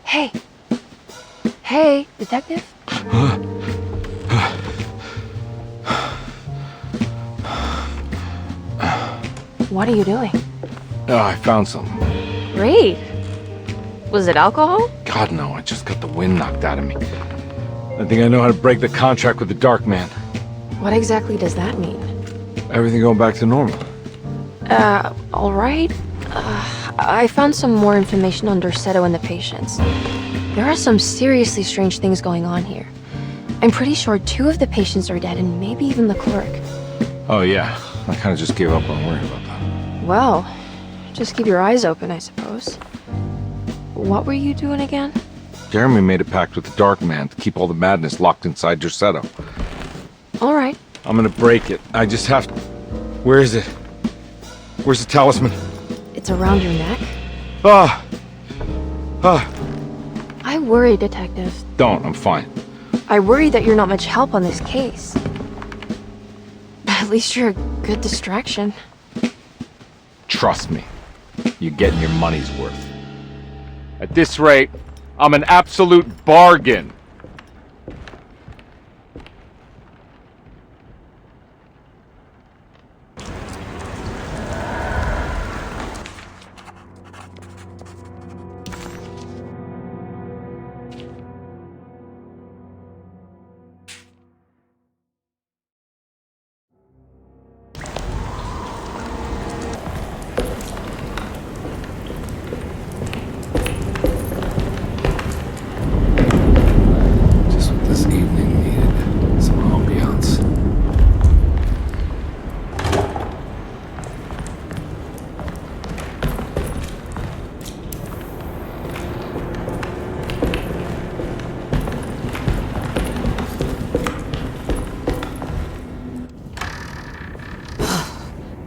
Hey. Hey, detective? What are you doing? Oh, I found something. Great. Was it alcohol? God, no, I just got the wind knocked out of me. I think I know how to break the contract with the Dark Man. What exactly does that mean? Everything going back to normal. Alright. I found some more information on Dorsetto and the patients. There are some seriously strange things going on here. I'm pretty sure 2 of the patients are dead and maybe even the clerk. Oh, yeah. I kind of just gave up on worrying about that. Well, just keep your eyes open, I suppose. What were you doing again? Jeremy made a pact with the Dark Man to keep all the madness locked inside Dorsetto. Alright. I'm gonna break it. I just have to... Where is it? Where's the talisman? It's around your neck? Ah! I worry, Detective. Don't, I'm fine. I worry that you're not much help on this case. At least you're a good distraction. Trust me. You're getting your money's worth. At this rate, I'm an absolute bargain. Just what this evening needed. Some ambiance.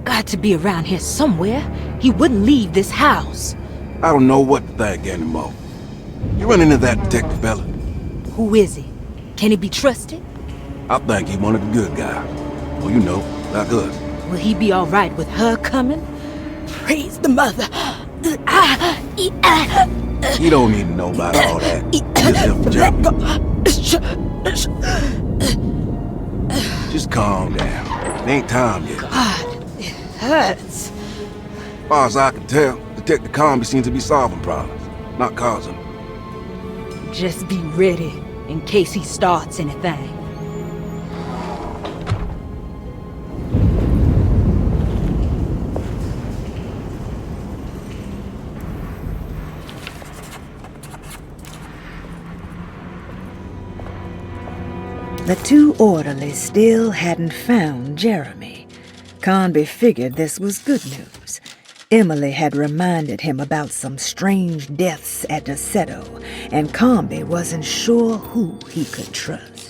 Got to be around here somewhere. He wouldn't leave this house. I don't know what to think anymore. You run into that detective fella? Who is he? Can he be trusted? I think he one of the good guys. Well, you know, like us. Will he be all right with her coming? Praise the mother. He don't need to know about all that. Just help Jeremy. Just calm down. It ain't time yet. God, it hurts. As far as I can tell, Detective Comby seems to be solving problems, not causing them. Just be ready in case he starts anything. The 2 orderlies still hadn't found Jeremy. Conby figured this was good news. Emily had reminded him about some strange deaths at Dorsetto, and Conby wasn't sure who he could trust.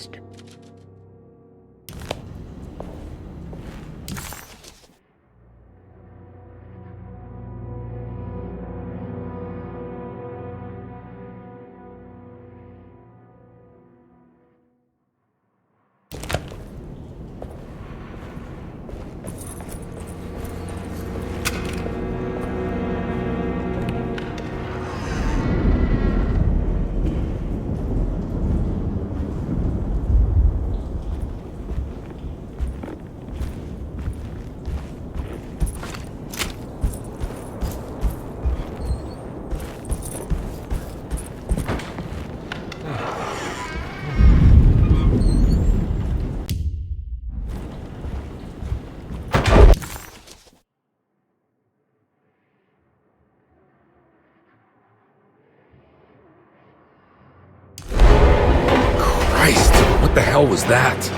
Christ, what the hell was that?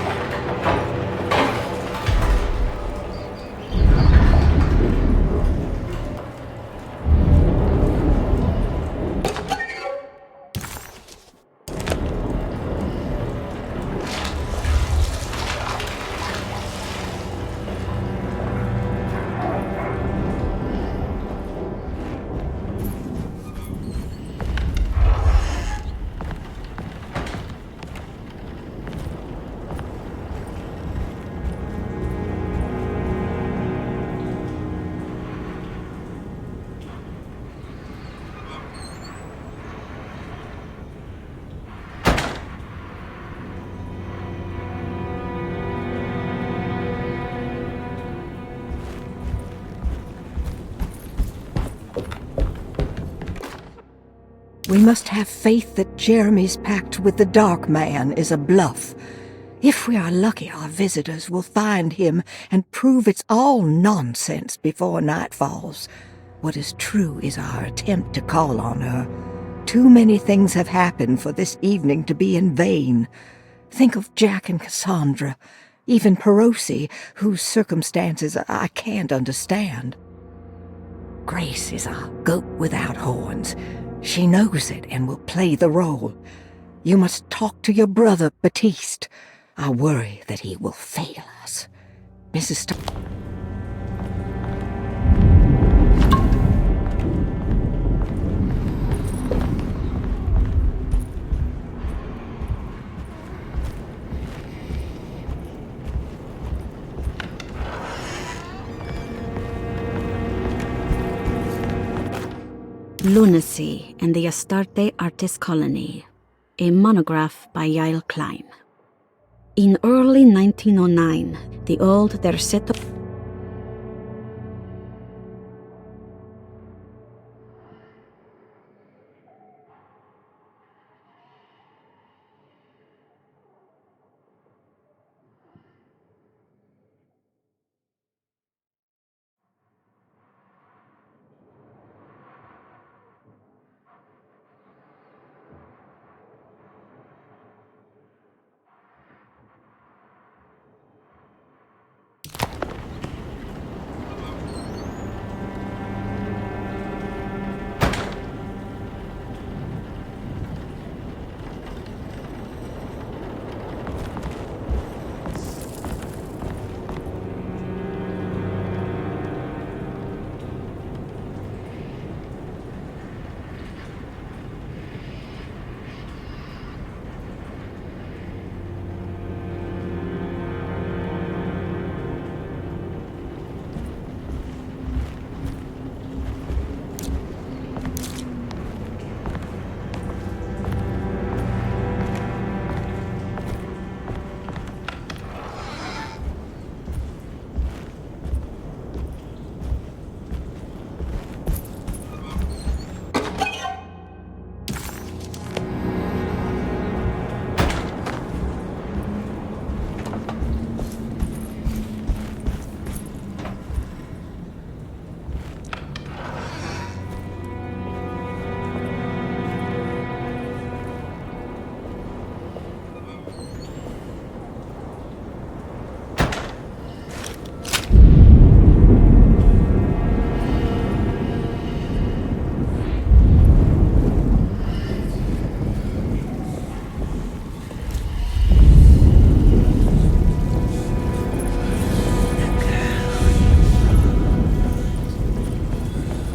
We must have faith that Jeremy's pact with the Dark Man is a bluff. If we are lucky, our visitors will find him and prove it's all nonsense before night falls. What is true is our attempt to call on her. Too many things have happened for this evening to be in vain. Think of Jack and Cassandra, even Perosi, whose circumstances I can't understand. Grace is a goat without horns. She knows it and will play the role. You must talk to your brother, Baptiste. I worry that he will fail us. Mrs. Lunacy and the Astarte Artist Colony, a monograph by Yael Klein. In early 1909, the old Derceto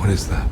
What is that?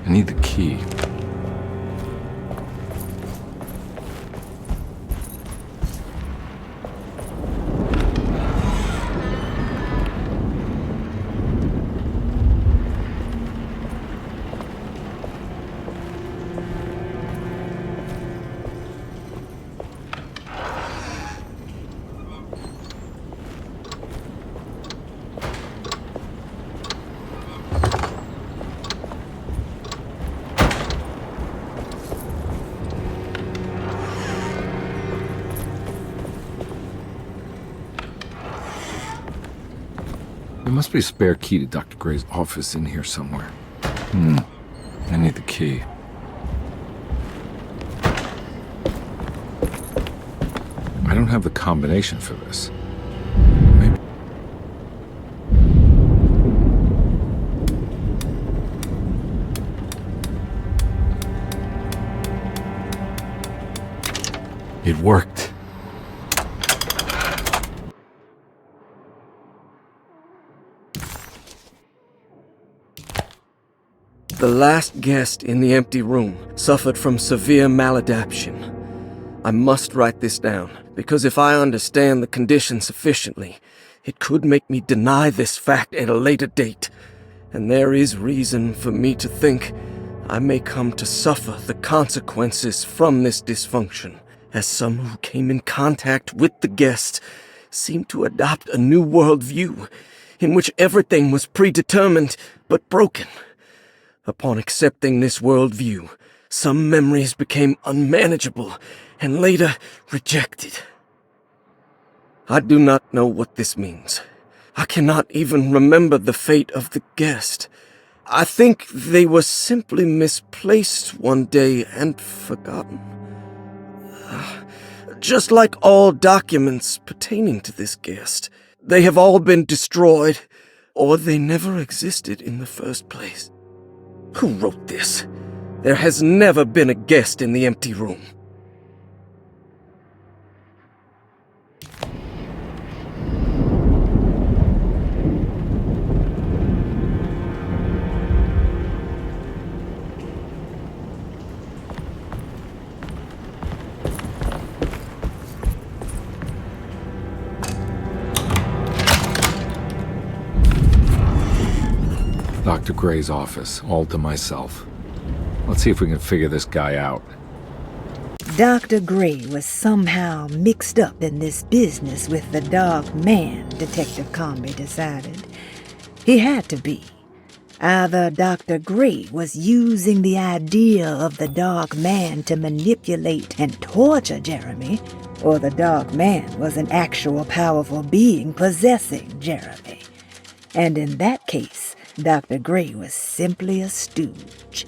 I need the key. There must be a spare key to Dr. Gray's office in here somewhere. I need the key. have the combination for this. Maybe... It worked. The last guest in the empty room suffered from severe maladaptation. I must write this down, because if I understand the condition sufficiently, it could make me deny this fact at a later date, and there is reason for me to think I may come to suffer the consequences from this dysfunction, as some who came in contact with the guest seemed to adopt a new worldview in which everything was predetermined but broken. Upon accepting this worldview, some memories became unmanageable and later rejected. I do not know what this means. I cannot even remember the fate of the guest. I think they were simply misplaced one day and forgotten. Just like all documents pertaining to this guest, they have all been destroyed, or they never existed in the first place. Who wrote this? There has never been a guest in the empty room. Dr. Gray's office, all to myself. Let's see if we can figure this guy out. Dr. Gray was somehow mixed up in this business with the Dark Man, Detective Conby decided. He had to be. Either Dr. Gray was using the idea of the Dark Man to manipulate and torture Jeremy, or the Dark Man was an actual powerful being possessing Jeremy. And in that case, Dr. Gray was simply a stooge.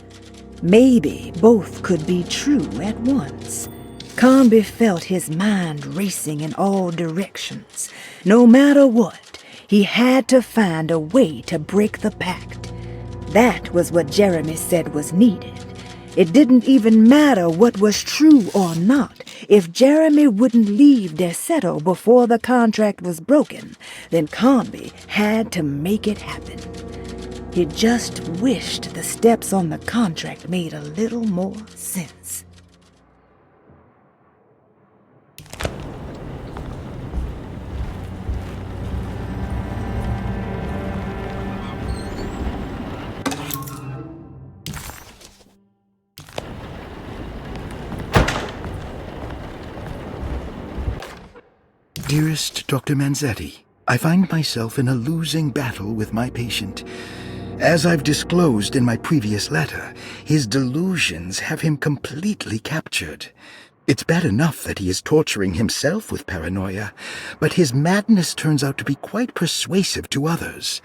Maybe both could be true at once. Conby felt his mind racing in all directions. No matter what, he had to find a way to break the pact. That was what Jeremy said was needed. It didn't even matter what was true or not. If Jeremy wouldn't leave Derceto before the contract was broken, then Conby had to make it happen. He just wished the steps on the contract made a little more sense. Dearest Dr. Manzetti, I find myself in a losing battle with my patient. As I've disclosed in my previous letter, his delusions have him completely captured. It's bad enough that he is torturing himself with paranoia, but his madness turns out to be quite persuasive to others,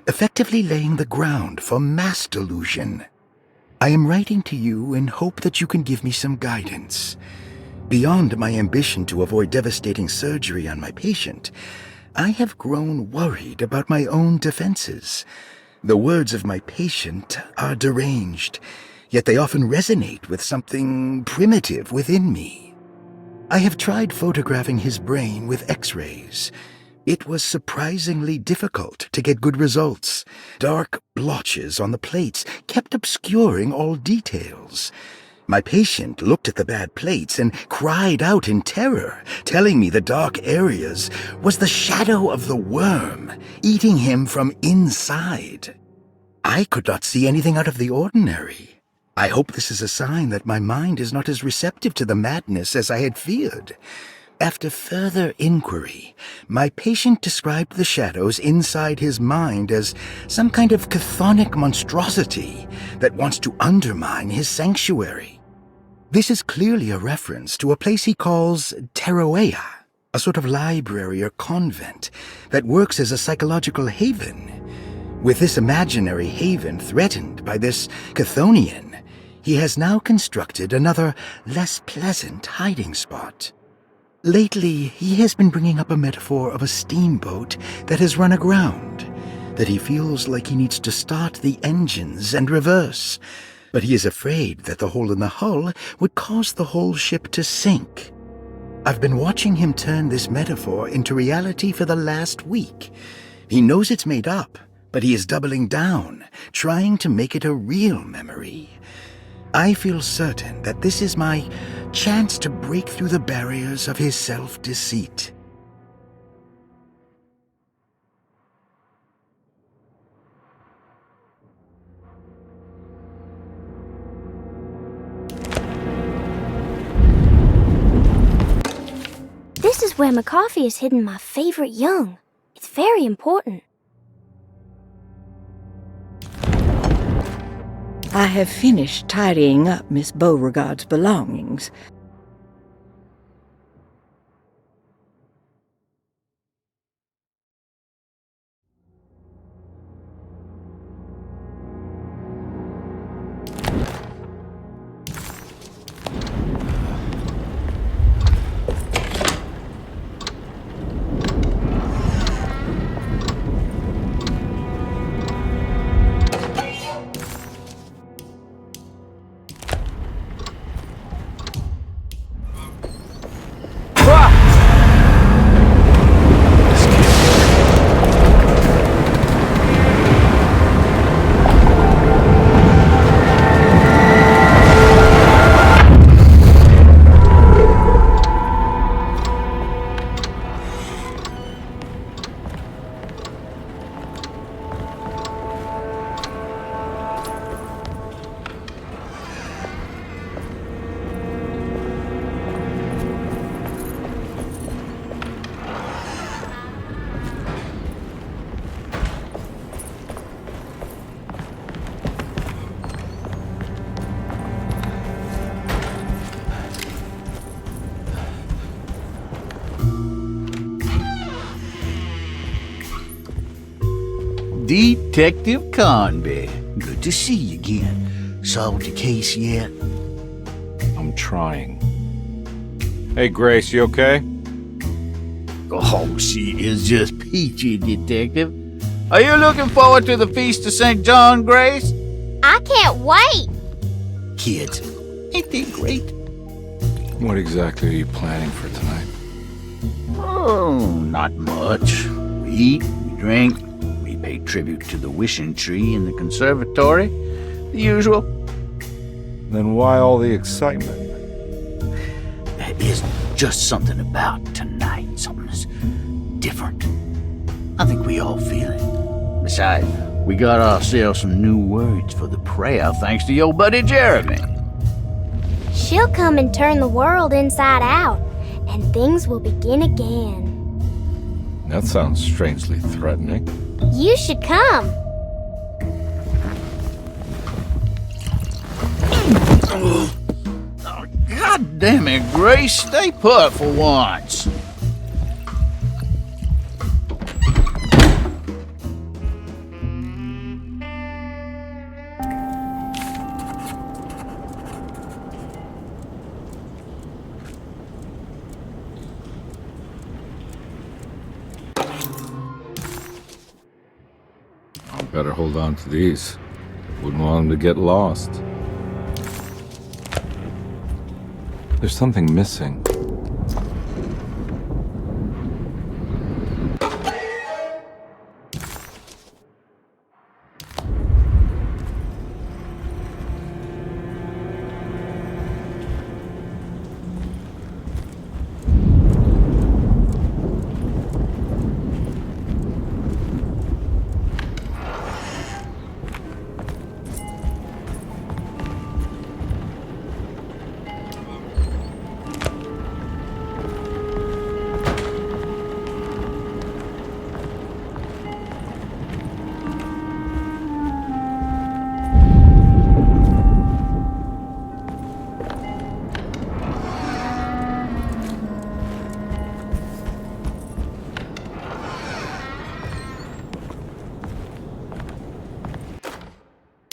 effectively laying the ground for mass delusion. I am writing to you in hope that you can give me some guidance. Beyond my ambition to avoid devastating surgery on my patient, I have grown worried about my own defenses. The words of my patient are deranged, yet they often resonate with something primitive within me. I have tried photographing his brain with X-rays. It was surprisingly difficult to get good results. Dark blotches on the plates kept obscuring all details. My patient looked at the bad plates and cried out in terror, telling me the dark areas was the shadow of the worm, eating him from inside. I could not see anything out of the ordinary. I hope this is a sign that my mind is not as receptive to the madness as I had feared. After further inquiry, my patient described the shadows inside his mind as some kind of chthonic monstrosity that wants to undermine his sanctuary. This is clearly a reference to a place he calls Teroea, a sort of library or convent that works as a psychological haven. With this imaginary haven threatened by this Chthonian, he has now constructed another, less pleasant hiding spot. Lately, he has been bringing up a metaphor of a steamboat that has run aground, that he feels like he needs to start the engines and reverse, but he is afraid that the hole in the hull would cause the whole ship to sink. I've been watching him turn this metaphor into reality for the last week. He knows it's made up, but he is doubling down, trying to make it a real memory. I feel certain that this is my chance to break through the barriers of his self-deceit. This is where McCoffey has hidden my favorite young. It's very important. I have finished tidying up Miss Beauregard's belongings. Detective Conby, good to see you again. Solved the case yet? I'm trying. Hey, Grace, you okay? Oh, she is just peachy, Detective. Are you looking forward to the Feast of St. John, Grace? I can't wait! Kids, ain't they great? What exactly are you planning for tonight? Oh, not much. We eat, we drink, we pay tribute to the wishing tree in the conservatory. The usual. Then why all the excitement? There is just something about tonight, something that's different. I think we all feel it. Besides, we got ourselves some new words for the prayer thanks to your buddy Jeremy. She'll come and turn the world inside out, and things will begin again. That sounds strangely threatening. You should come. Oh, God damn it, Grace, stay put for once. Better hold on to these. Wouldn't want them to get lost. There's something missing.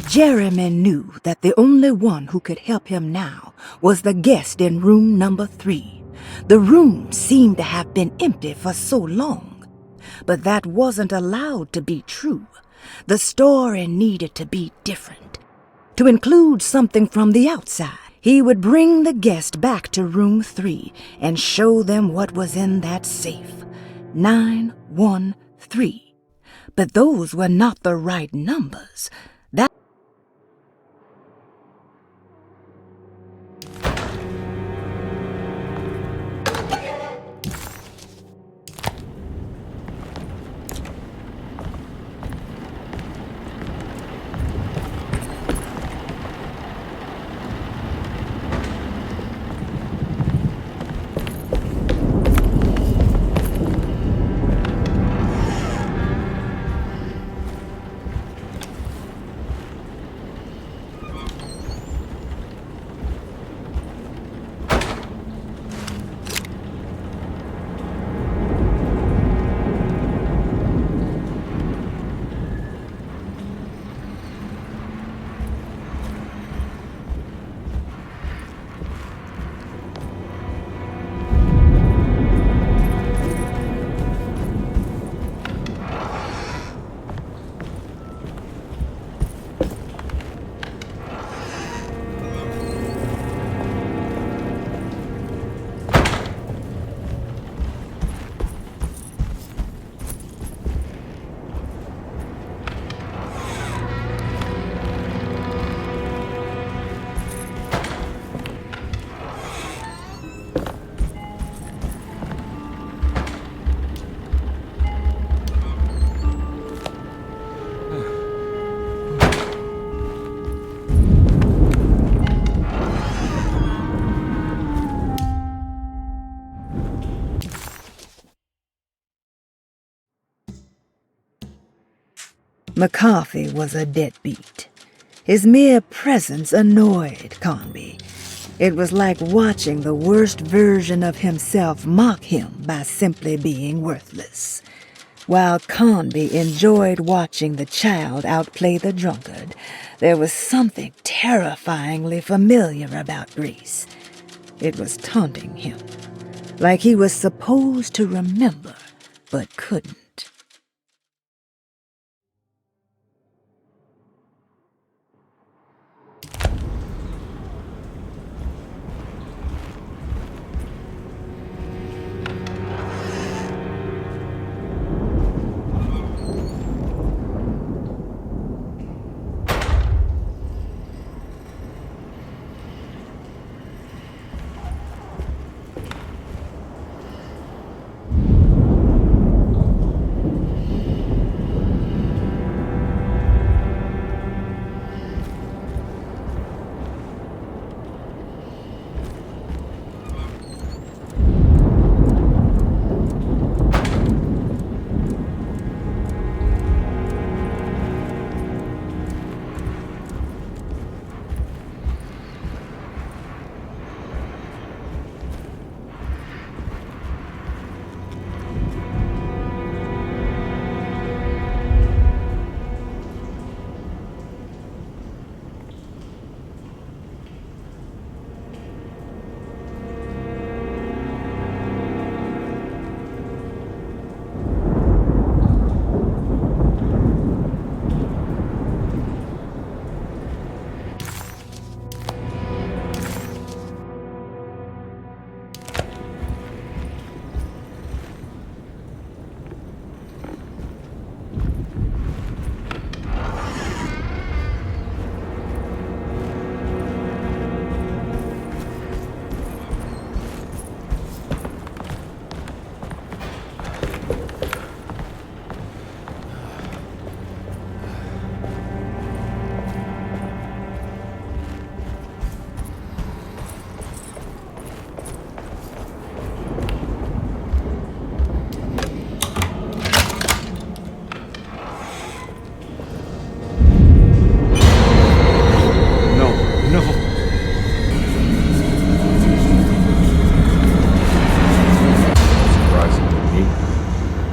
Jeremy knew that the only one who could help him now was the guest in room number 3, The room seemed to have been empty for so long. But that wasn't allowed to be true. The story needed to be different. To include something from the outside. He would bring the guest back to room 3 and show them what was in that safe. 913. But those were not the right numbers. That McCarthy was a deadbeat. His mere presence annoyed Conby. It was like watching the worst version of himself mock him by simply being worthless. While Conby enjoyed watching the child outplay the drunkard, there was something terrifyingly familiar about Grace. It was taunting him, like he was supposed to remember, but couldn't.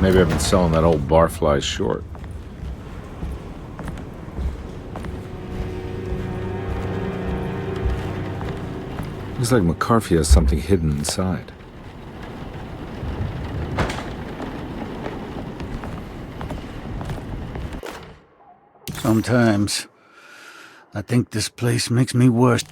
Maybe I've been selling that old barfly short. Looks like McCarthy has something hidden inside. Sometimes I think this place makes me worse.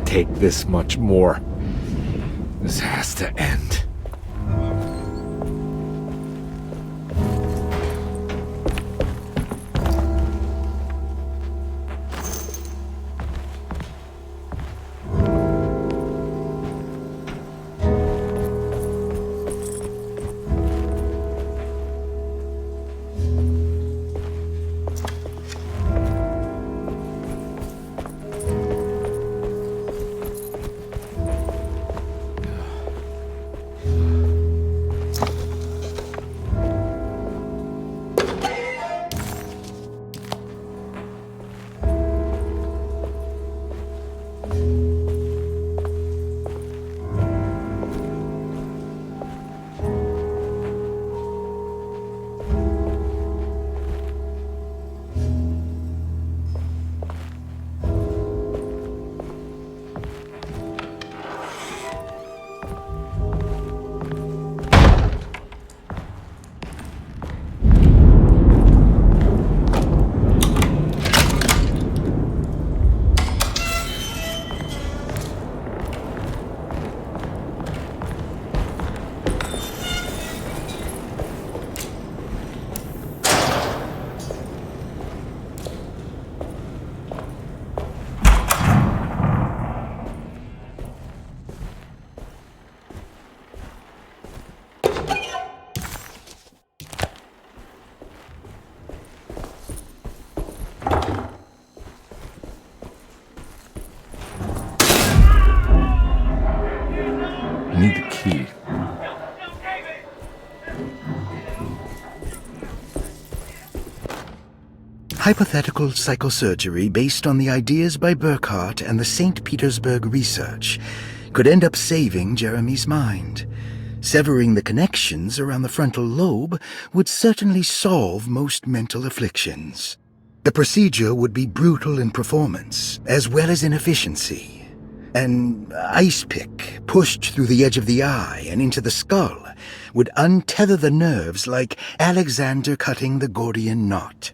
Take this much more. This has to end. I need the key. Hypothetical psychosurgery based on the ideas by Burckhardt and the St. Petersburg research could end up saving Jeremy's mind. Severing the connections around the frontal lobe would certainly solve most mental afflictions. The procedure would be brutal in performance, as well as in efficiency. An ice pick pushed through the edge of the eye and into the skull would untether the nerves like Alexander cutting the Gordian knot.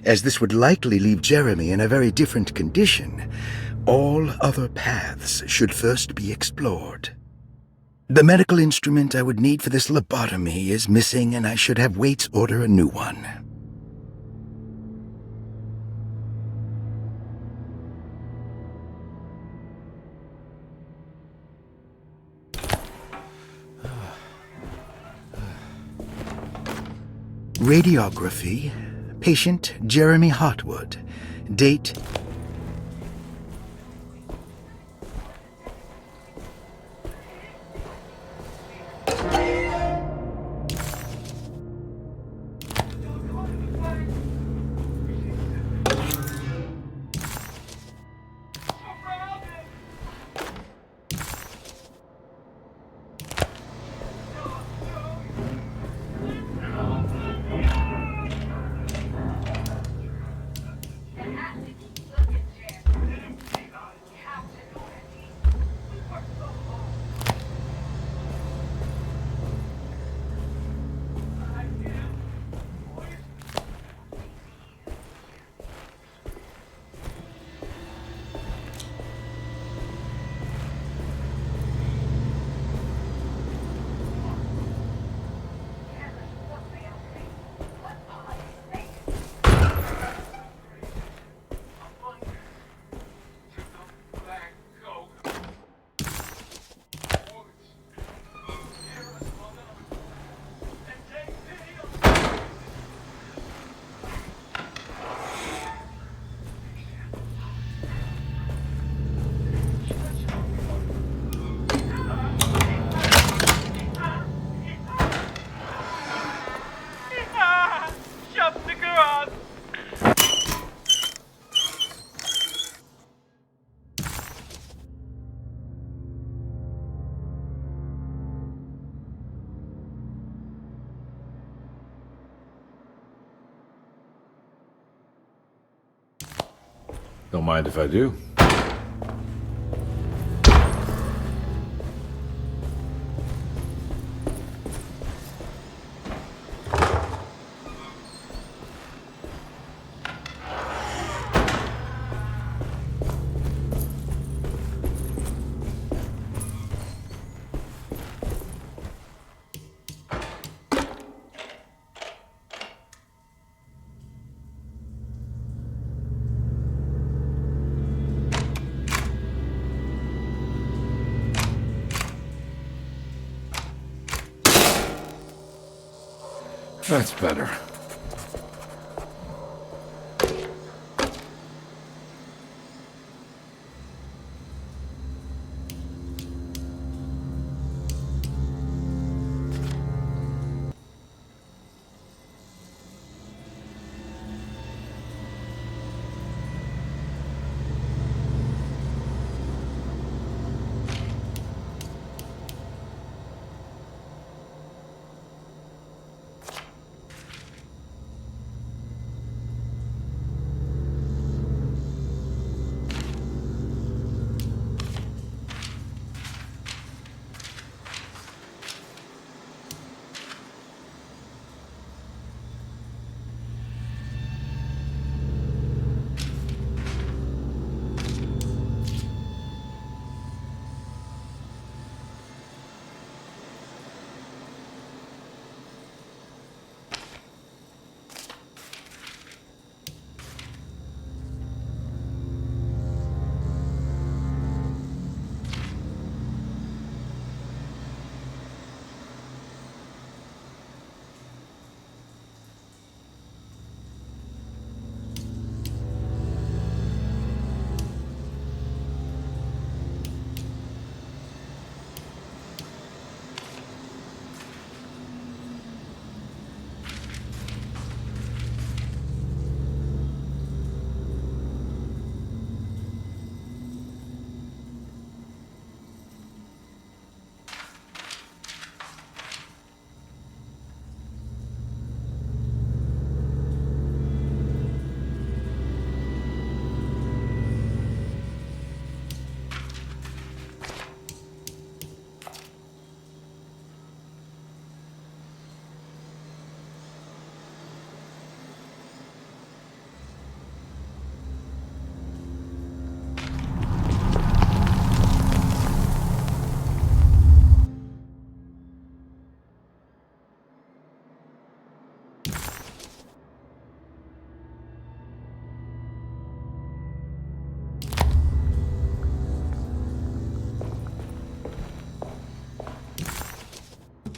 As this would likely leave Jeremy in a very different condition, all other paths should first be explored. The medical instrument I would need for this lobotomy is missing, and I should have Waits order a new one. Radiography. Patient Jeremy Hotwood. Date Don't mind if I do. That's better.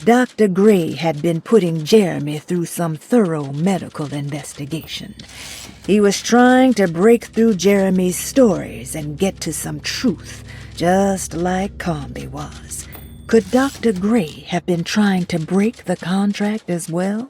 Dr. Gray had been putting Jeremy through some thorough medical investigation. He was trying to break through Jeremy's stories and get to some truth, just like Comby was. Could Dr. Gray have been trying to break the contract as well?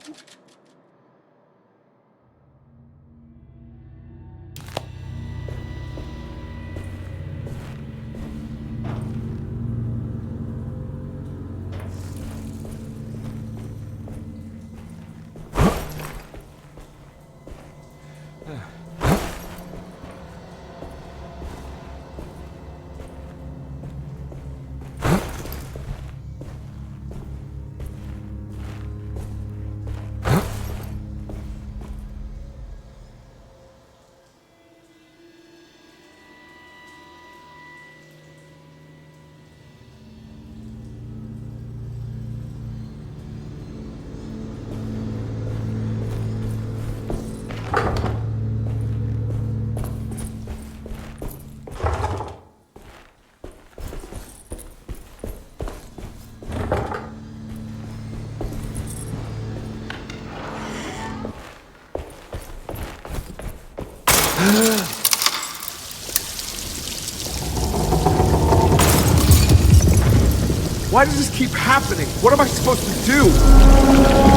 Why does this keep happening? What am I supposed to do?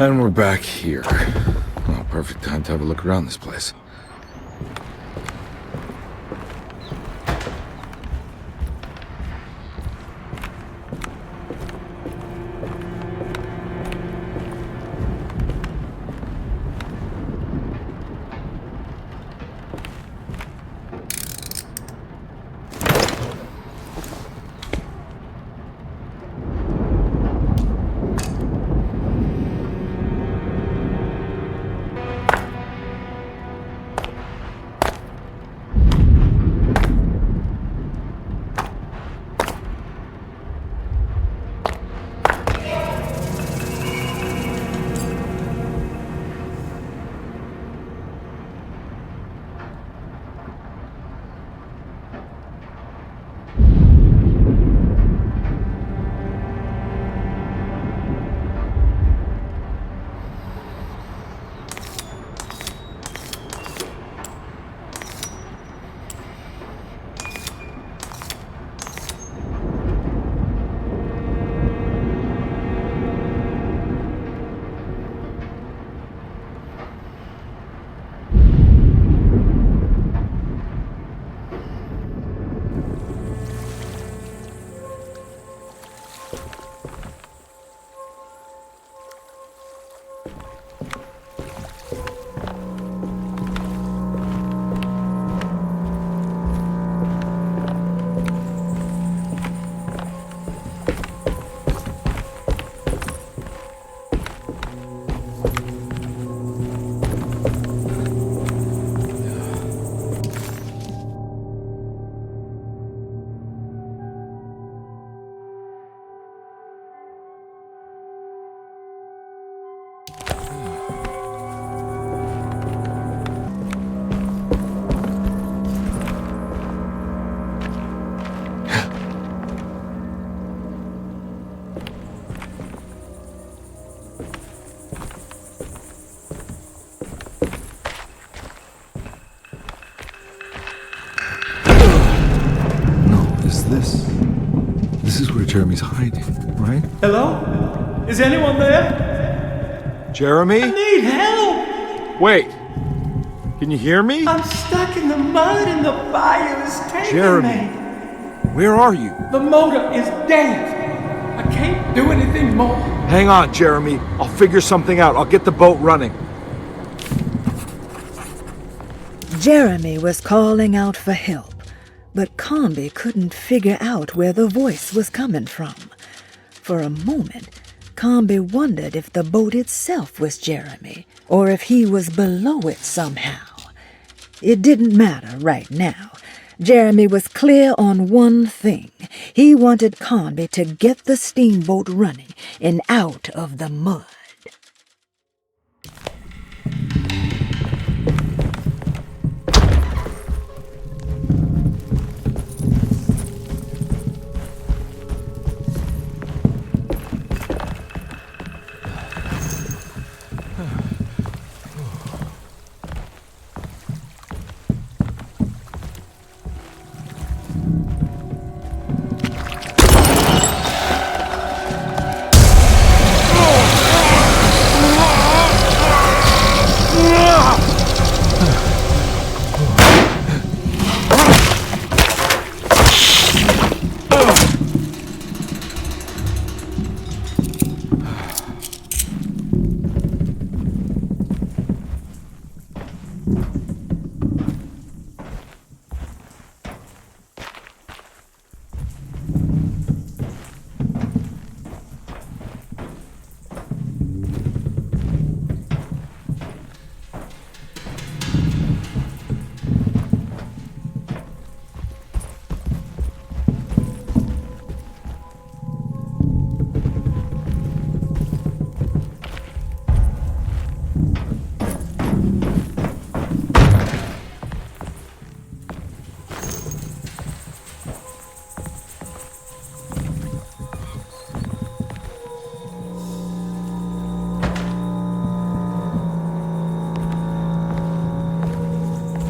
And we're back here. Well, perfect time to have a look around this place. This is where Jeremy's hiding, right? Hello? Is anyone there? Jeremy? I need help! Wait! Can you hear me? I'm stuck in the mud and the fire is taking Jeremy, me. where are you? The motor is dead. I can't do anything more. Hang on, Jeremy. I'll figure something out. I'll get the boat running. Jeremy was calling out for help, but Comby couldn't figure out where the voice was coming from. For a moment, Comby wondered if the boat itself was Jeremy, or if he was below it somehow. It didn't matter right now. Jeremy was clear on one thing. He wanted Comby to get the steamboat running and out of the mud.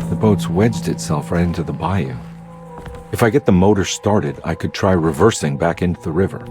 The boat's wedged itself right into the bayou. If I get the motor started, I could try reversing back into the river.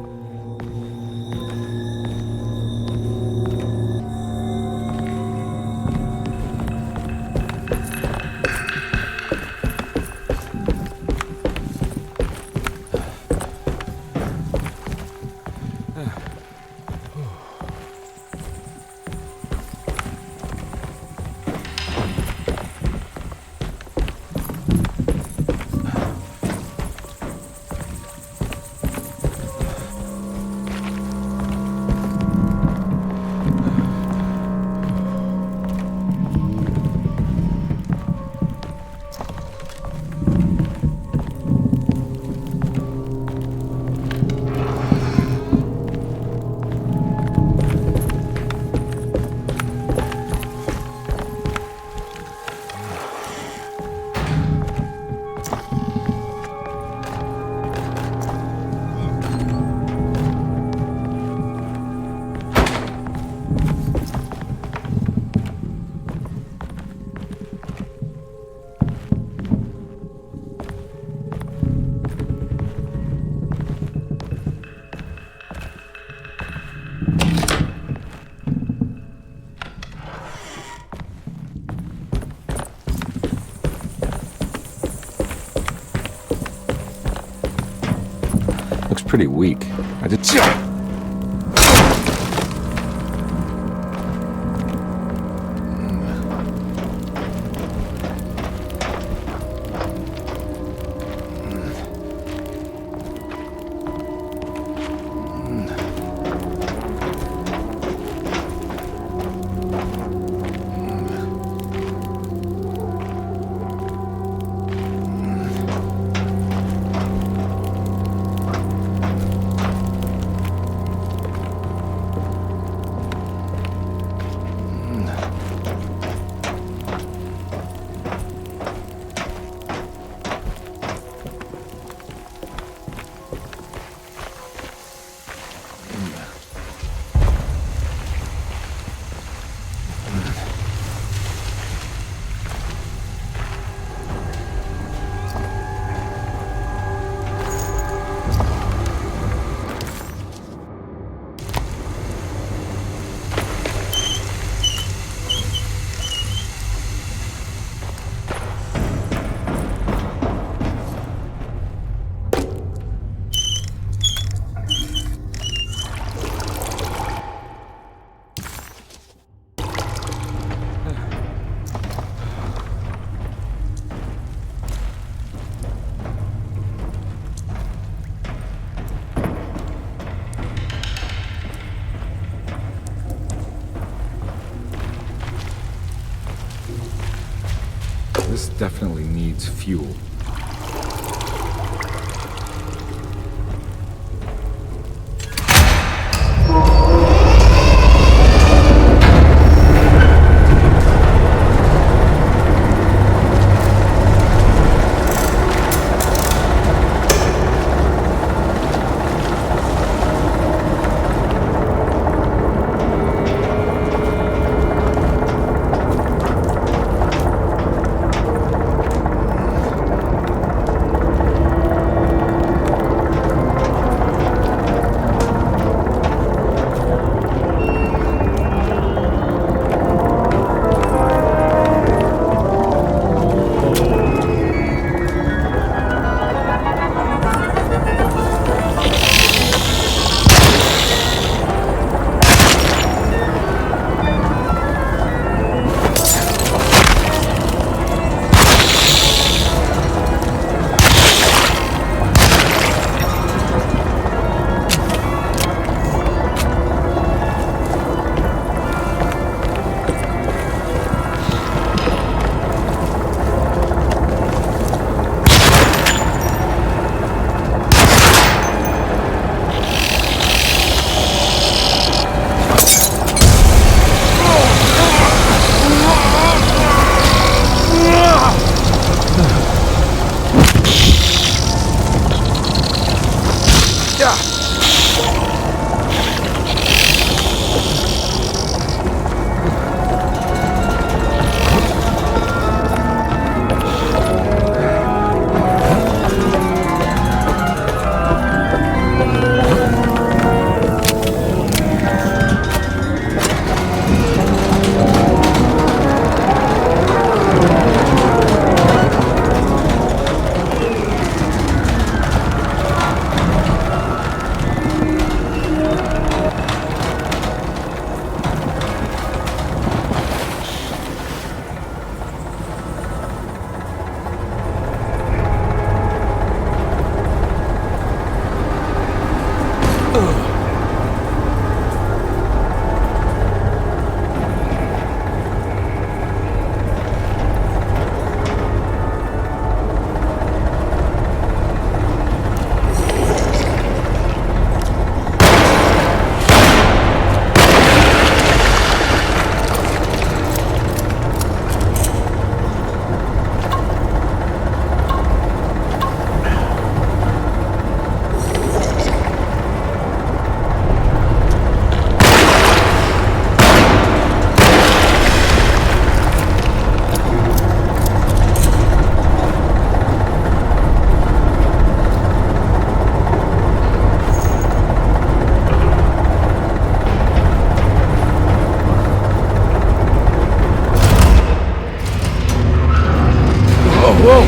pretty weak. I just... This definitely needs fuel. Whoa!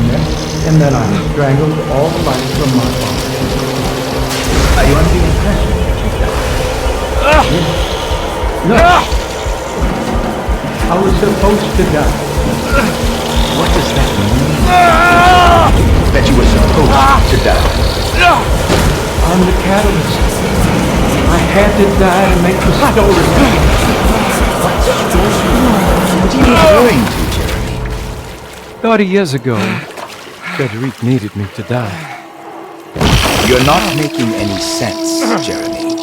neck, and then I strangled all the life from my body. Are you under the impression that you died? No. I was supposed to die. What does that mean? That you were supposed to die? I'm the catalyst. I had to die to make the story. What are you referring to, Jeremy? 30 years ago, Frederic needed me to die. You're not making any sense, Jeremy.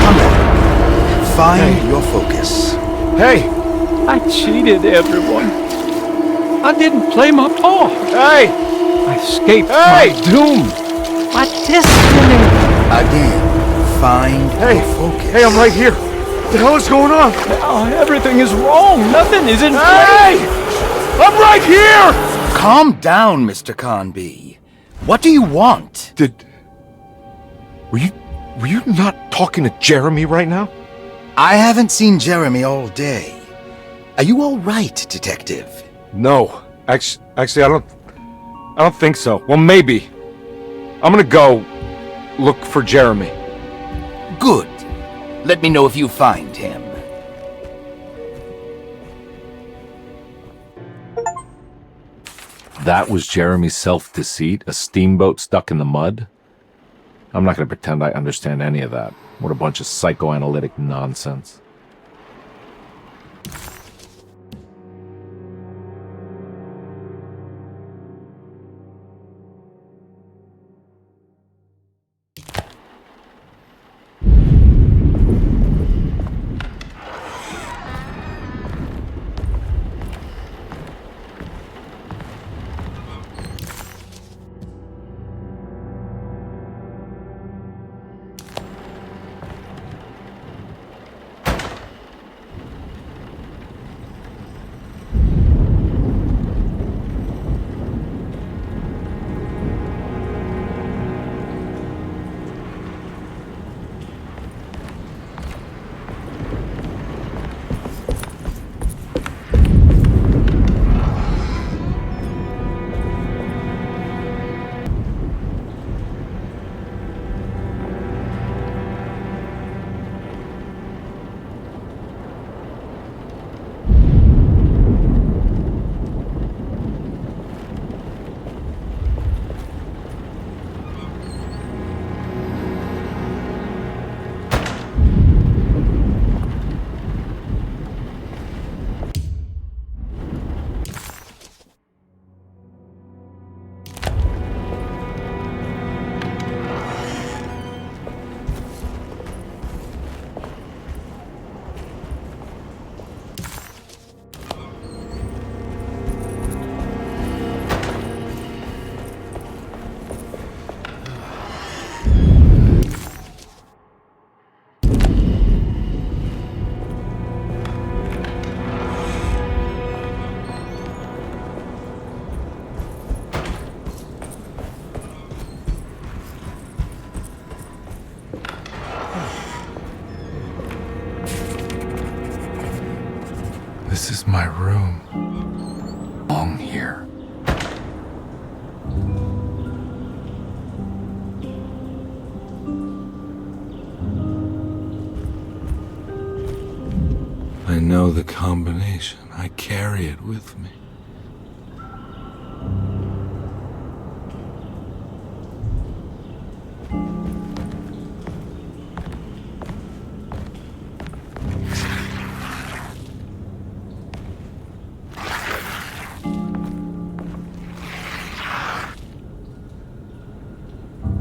Come on. Find your focus. Hey! I cheated everyone. I didn't play my part. Hey! I escaped Hey! my doom. My destiny. Again, find Hey! your focus. Hey, I'm right here. What the hell is going on? Now everything is wrong. Nothing is in Hey! I'm right here! Calm down, Mr. Conby. What do you want? Were you not talking to Jeremy right now? I haven't seen Jeremy all day. Are you all right, Detective? No. Actually, I don't think so. Well, maybe. I'm gonna go look for Jeremy. Good. Let me know if you find him. That was Jeremy's self-deceit? A steamboat stuck in the mud? I'm not gonna pretend I understand any of that. What a bunch of psychoanalytic nonsense. This is my room. Long here. I know the combination. I carry it with me.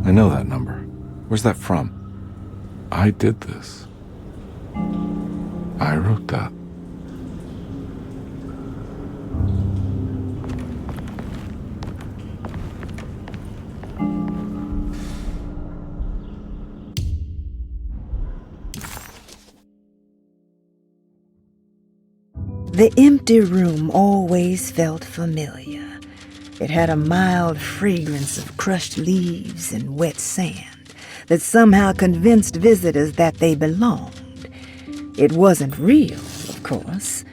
I know that number. Where's that from? I did this. I wrote that. The empty room always felt familiar. It had a mild fragrance of crushed leaves and wet sand that somehow convinced visitors that they belonged. It wasn't real, of course.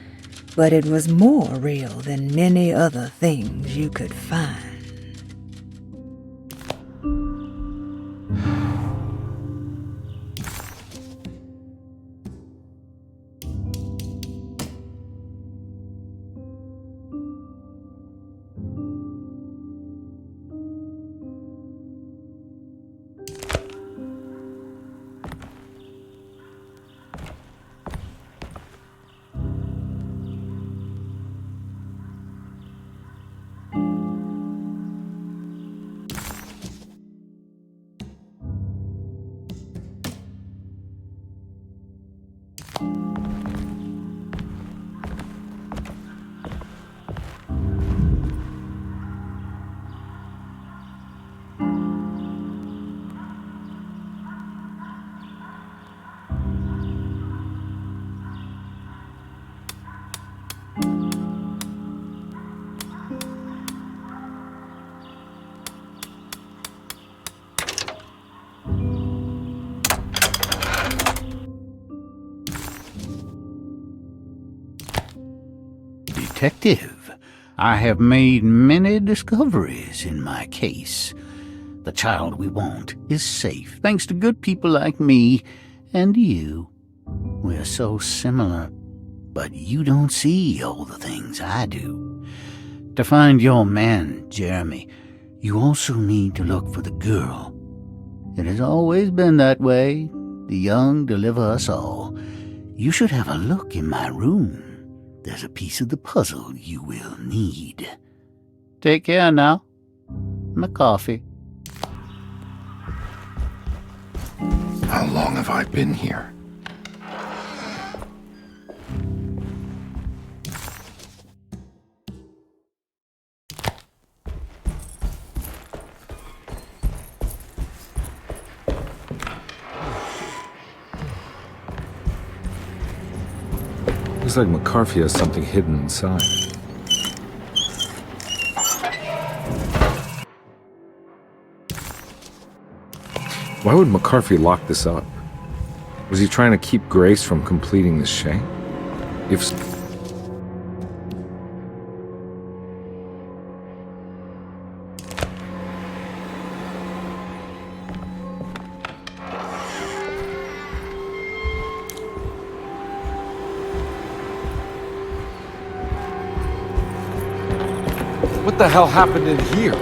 but it was more real than many other things you could find. Detective, I have made many discoveries in my case. The child we want is safe, thanks to good people like me and you. We're so similar, but you don't see all the things I do. To find your man, Jeremy, you also need to look for the girl. It has always been that way. The young deliver us all. You should have a look in my room. There's a piece of the puzzle you will need. Take care now. My coffee. How long have I been here? Looks like McCarthy has something hidden inside. Why would McCarthy lock this up? Was he trying to keep Grace from completing the shame? If so, what the hell happened in here?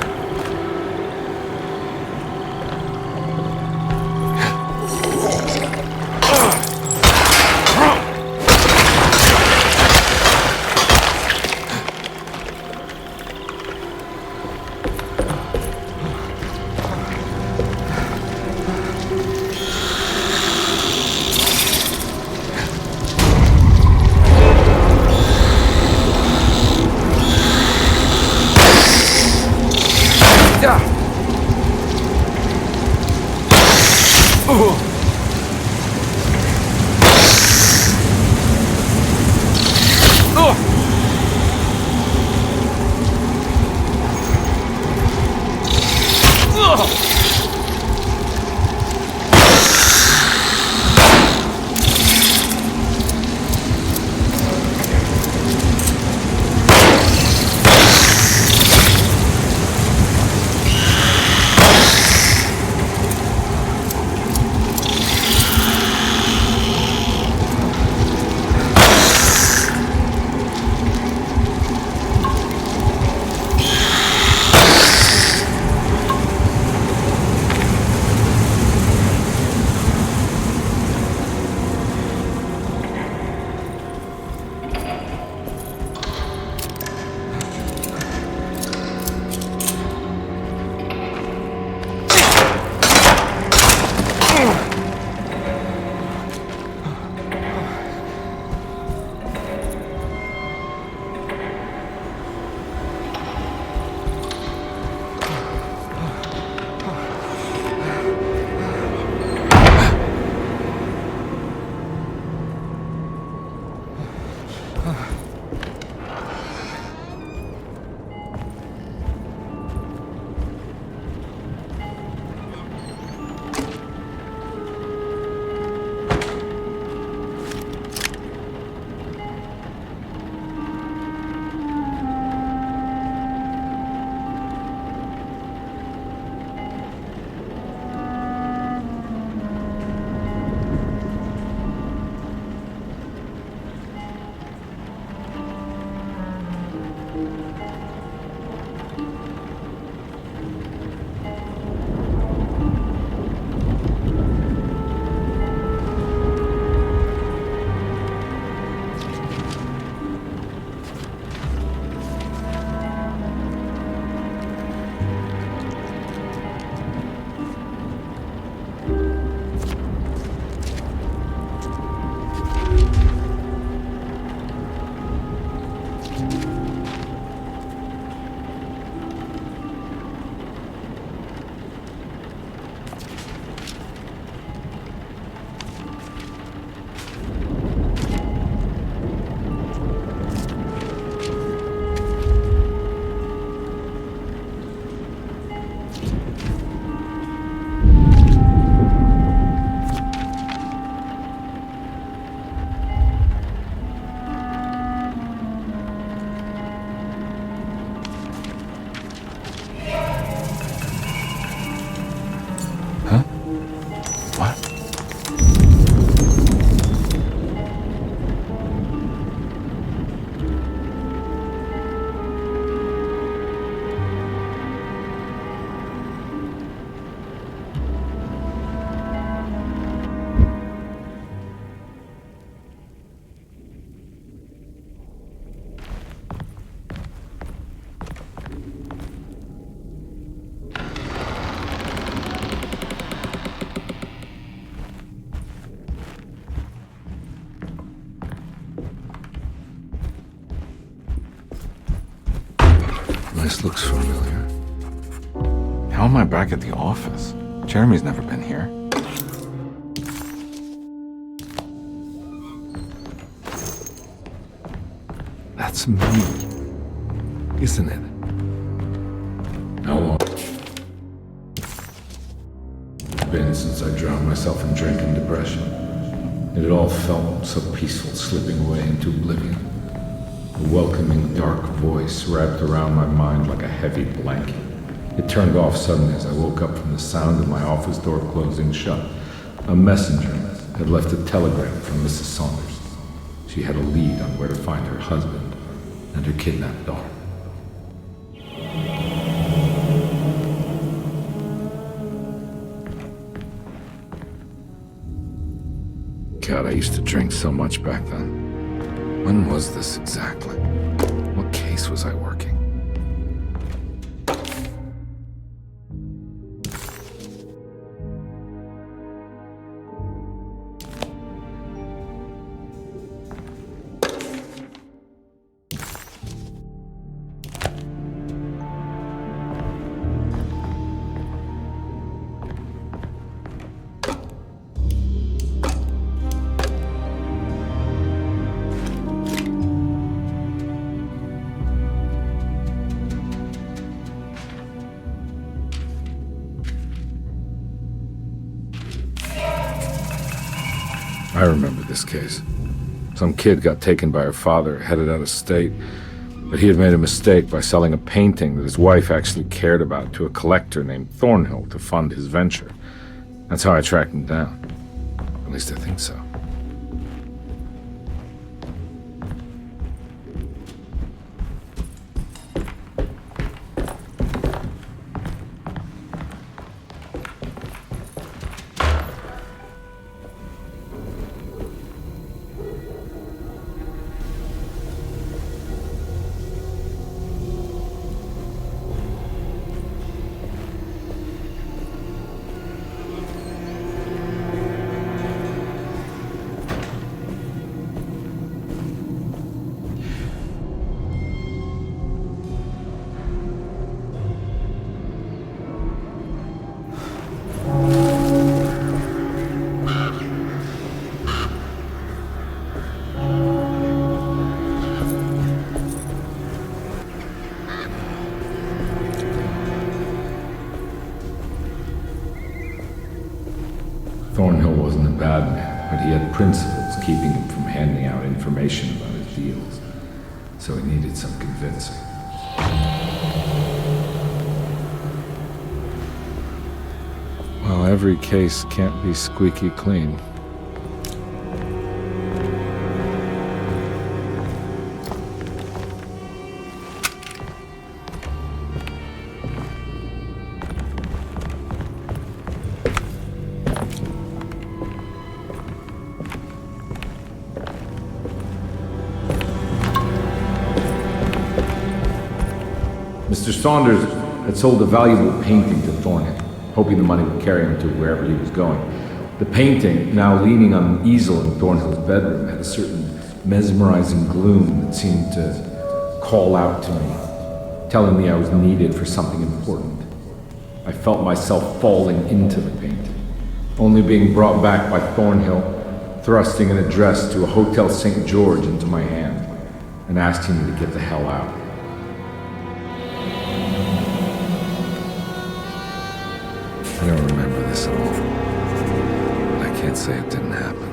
This looks familiar. How am I back at the office? Jeremy's never been here. That's me, isn't it? How long? It's been since I drowned myself in drink and depression. It had all felt so peaceful, slipping away into oblivion. A welcoming, dark voice wrapped around my mind like a heavy blanket. It turned off suddenly as I woke up from the sound of my office door closing shut. A messenger had left a telegram from Mrs. Saunders. She had a lead on where to find her husband and her kidnapped daughter. God, I used to drink so much back then. When was this exactly? What case was I working? I remember this case. Some kid got taken by her father, headed out of state, but he had made a mistake by selling a painting that his wife actually cared about to a collector named Thornhill to fund his venture. That's how I tracked him down. At least I think so. Thornhill wasn't a bad man, but he had principles keeping him from handing out information about his deals. So he needed some convincing. Well, every case can't be squeaky clean. Mr. Saunders had sold a valuable painting to Thornhill, hoping the money would carry him to wherever he was going. The painting, now leaning on an easel in Thornhill's bedroom, had a certain mesmerizing gloom that seemed to call out to me, telling me I was needed for something important. I felt myself falling into the painting, only being brought back by Thornhill, thrusting an address to a Hotel St. George into my hand and asking me to get the hell out. I don't remember this at all. I can't say it didn't happen.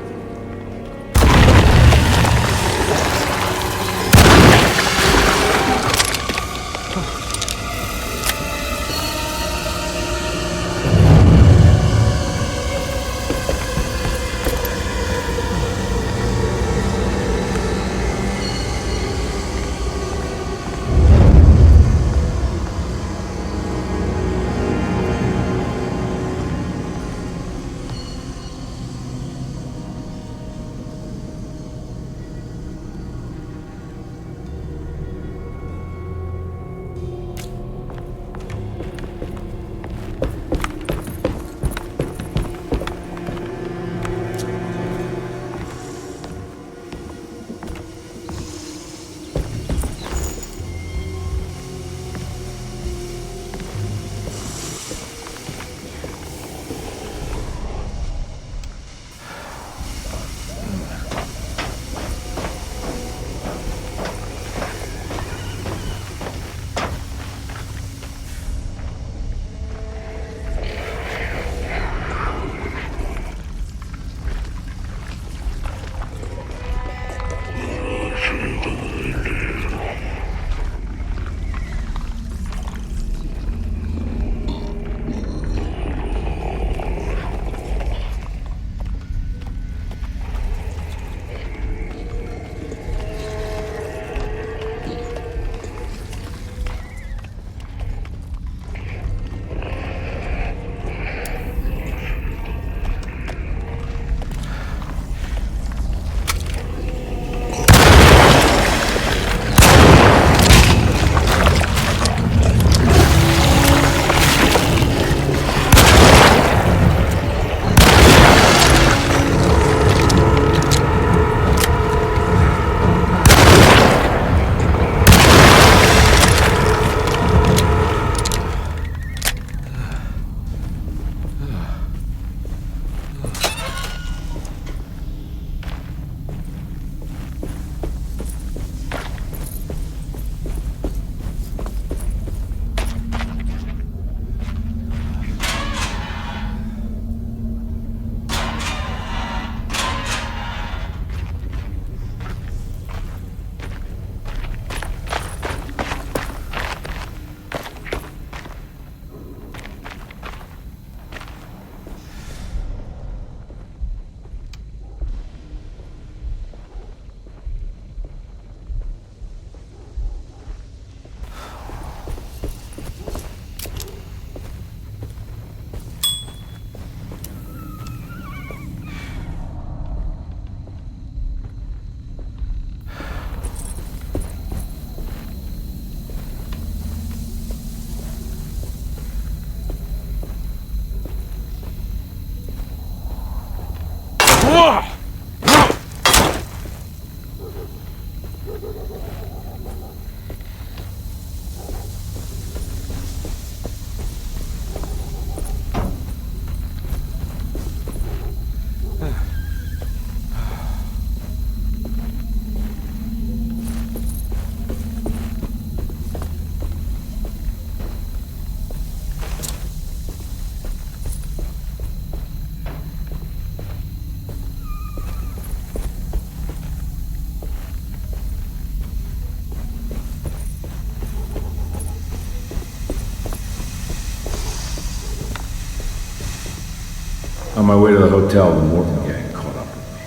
On my way to the hotel, the Morton gang caught up with me.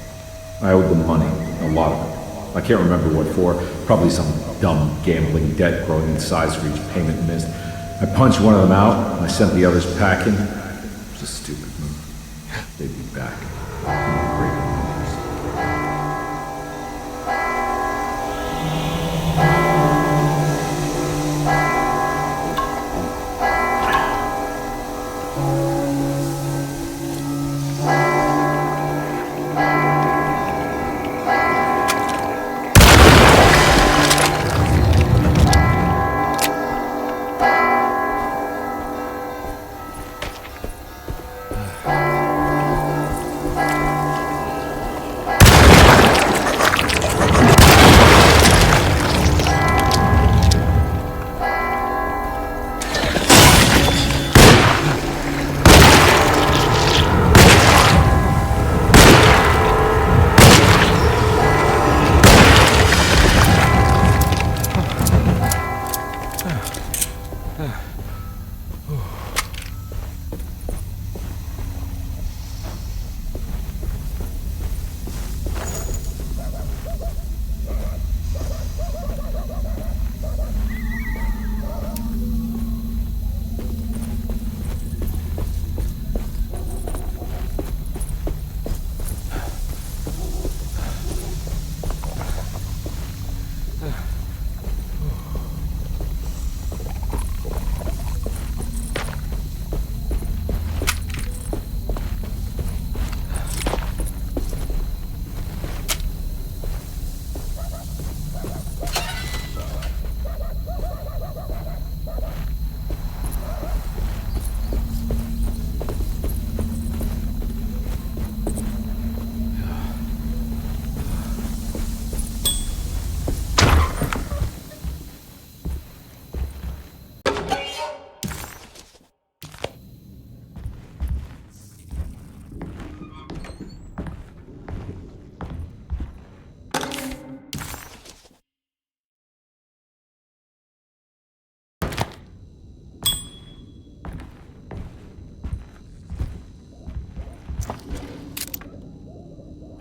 I owed them money, a lot of it. I can't remember what for, probably some dumb gambling debt growing in size for each payment missed. I punched one of them out, and I sent the others packing. It was a stupid move. They'd be back. Great numbers.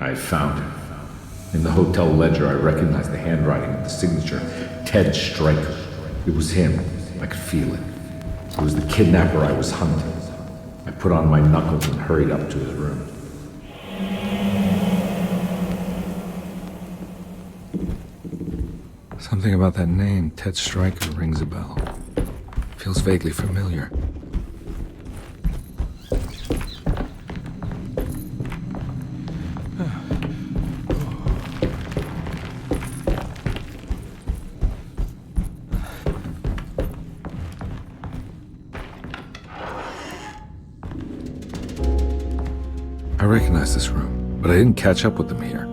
I found him. In the hotel ledger, I recognized the handwriting of the signature, Ted Stryker. It was him. I could feel it. It was the kidnapper I was hunting. I put on my knuckles and hurried up to his room. Something about that name, Ted Stryker, rings a bell. Feels vaguely familiar. I recognize this room, but I didn't catch up with them here.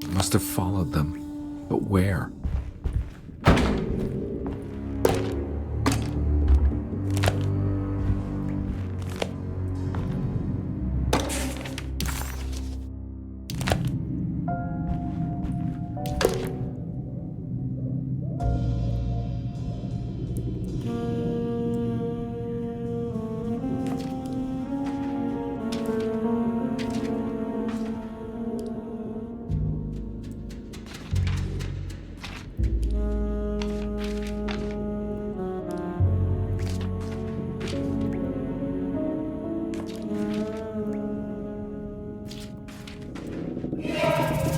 I must have followed them, but where?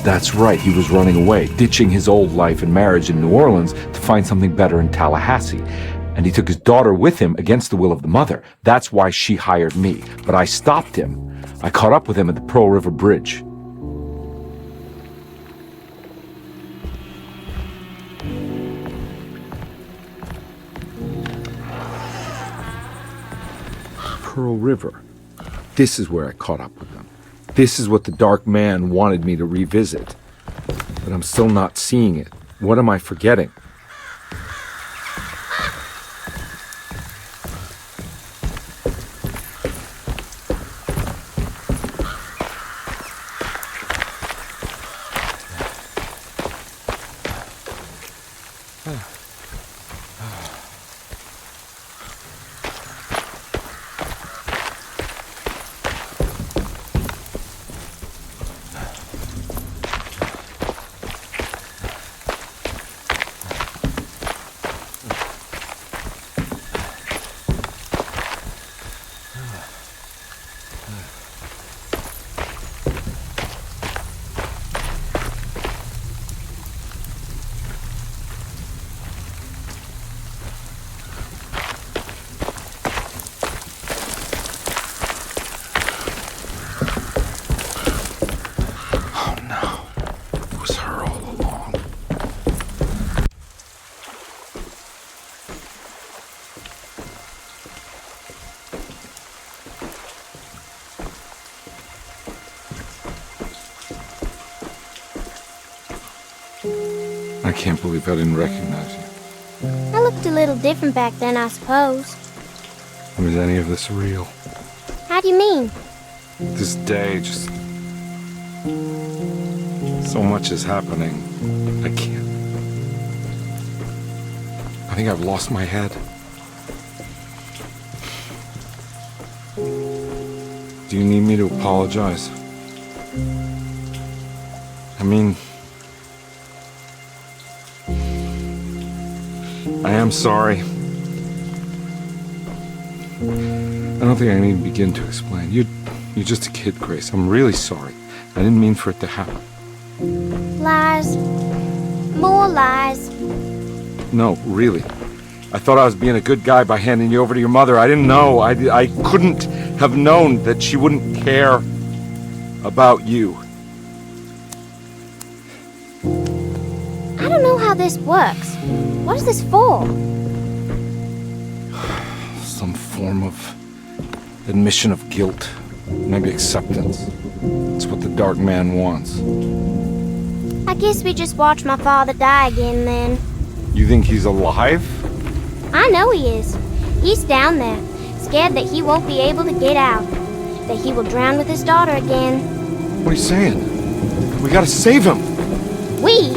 That's right, he was running away, ditching his old life and marriage in New Orleans to find something better in Tallahassee. And he took his daughter with him against the will of the mother. That's why she hired me. But I stopped him. I caught up with him at the Pearl River Bridge. Pearl River. This is where I caught up with them. This is what the Dark Man wanted me to revisit. But I'm still not seeing it. What am I forgetting? can't believe I didn't recognize you. I looked a little different back then, I suppose. Was any of this real? How do you mean? This day, just... so much is happening. I can't... I think I've lost my head. Do you need me to apologize? I mean... I am sorry. I don't think I need to begin to explain. You're just a kid, Grace. I'm really sorry. I didn't mean for it to happen. Lies. More lies. No, really. I thought I was being a good guy by handing you over to your mother. I didn't know. I couldn't have known that she wouldn't care about you. I don't know how this works. What is this for? Some form of admission of guilt. Maybe acceptance. It's what the Dark Man wants. I guess we just watch my father die again then. You think he's alive? I know he is. He's down there, scared that he won't be able to get out. That he will drown with his daughter again. What are you saying? We gotta save him! We?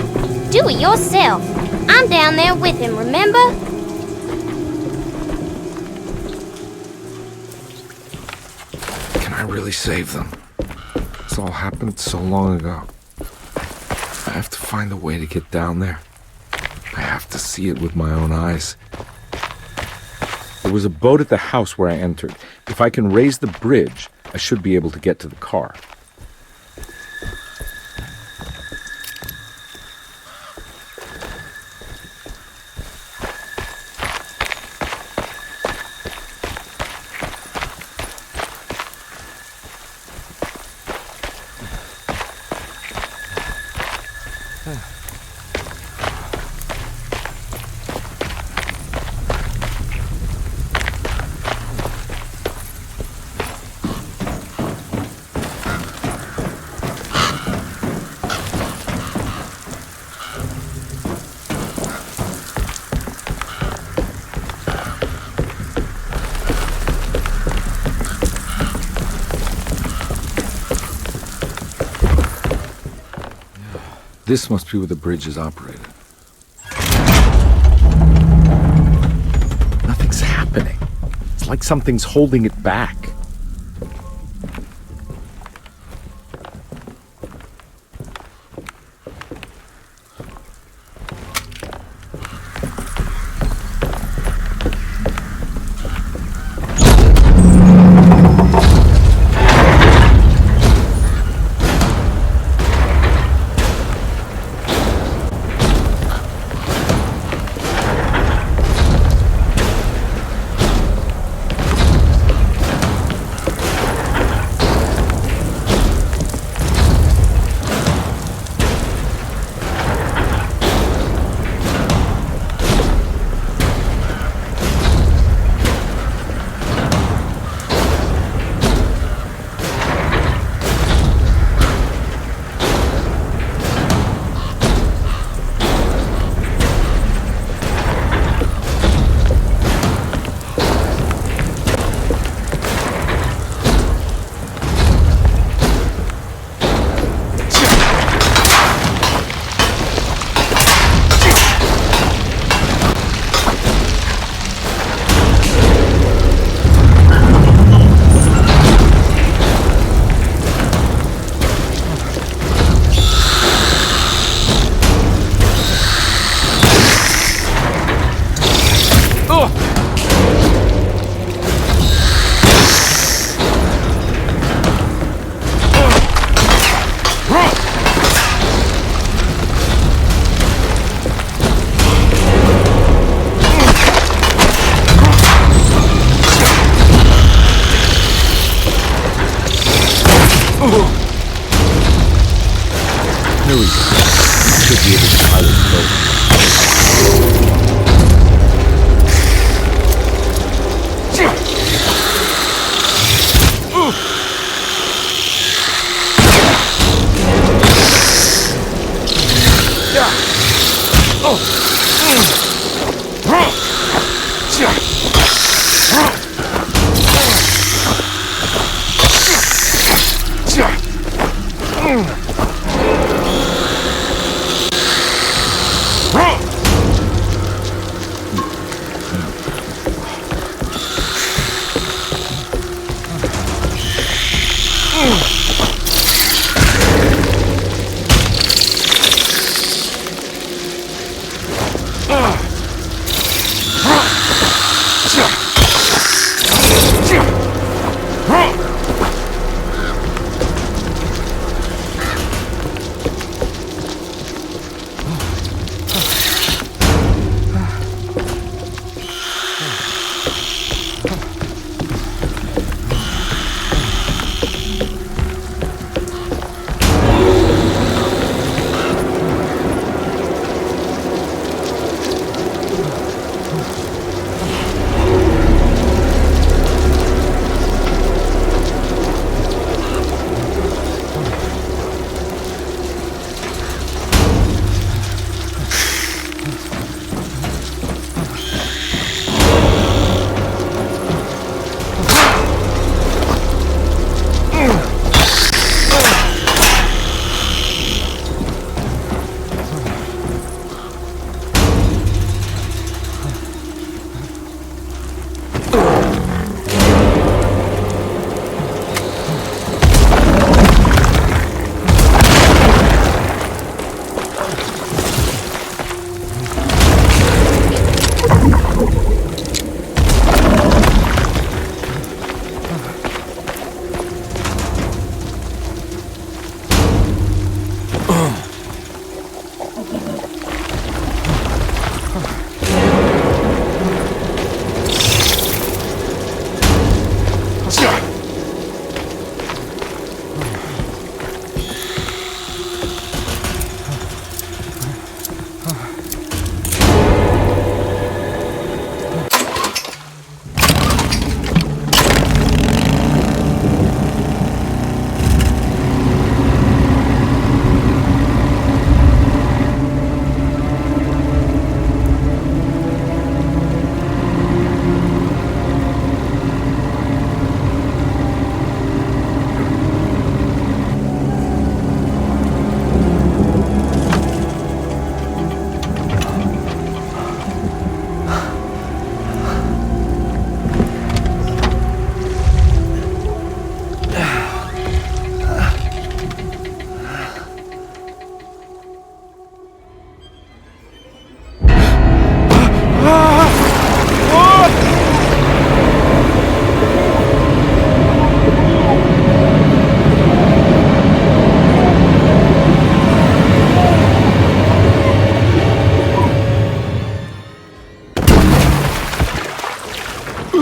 Do it yourself. I'm down there with him, remember? Can I really save them? This all happened so long ago. I have to find a way to get down there. I have to see it with my own eyes. There was a boat at the house where I entered. If I can raise the bridge, I should be able to get to the car. This must be where the bridge is operated. Nothing's happening. It's like something's holding it back.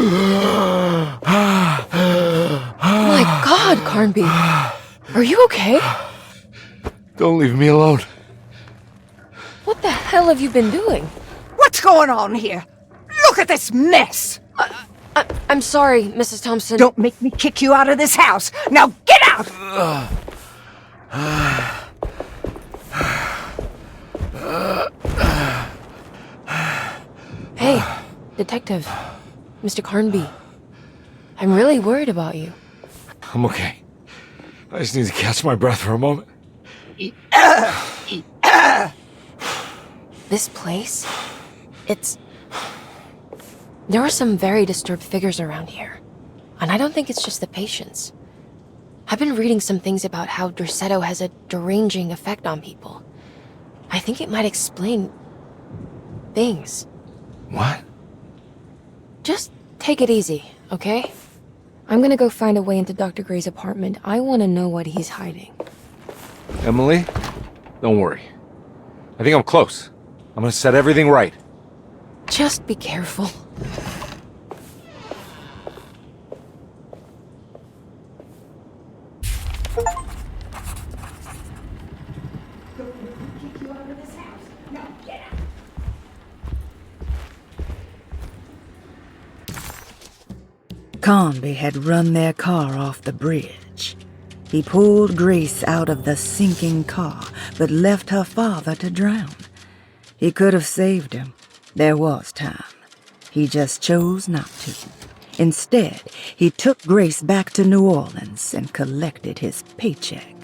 My God, Carnby. Are you okay? Don't leave me alone. What the hell have you been doing? What's going on here? Look at this mess! I'm sorry, Mrs. Thompson. Don't make me kick you out of this house! Now get out! Hey, Detective. Mr. Carnby. I'm really worried about you. I'm okay. I just need to catch my breath for a moment. This place? There are some very disturbed figures around here. And I don't think it's just the patients. I've been reading some things about how Dorsetto has a deranging effect on people. I think it might explain things. What? Just take it easy, okay? I'm gonna go find a way into Dr. Gray's apartment. I want to know what he's hiding. Emily, don't worry. I think I'm close. I'm gonna set everything right. Just be careful. Carnby had run their car off the bridge. He pulled Grace out of the sinking car, but left her father to drown. He could have saved him. There was time. He just chose not to. Instead, he took Grace back to New Orleans and collected his paycheck.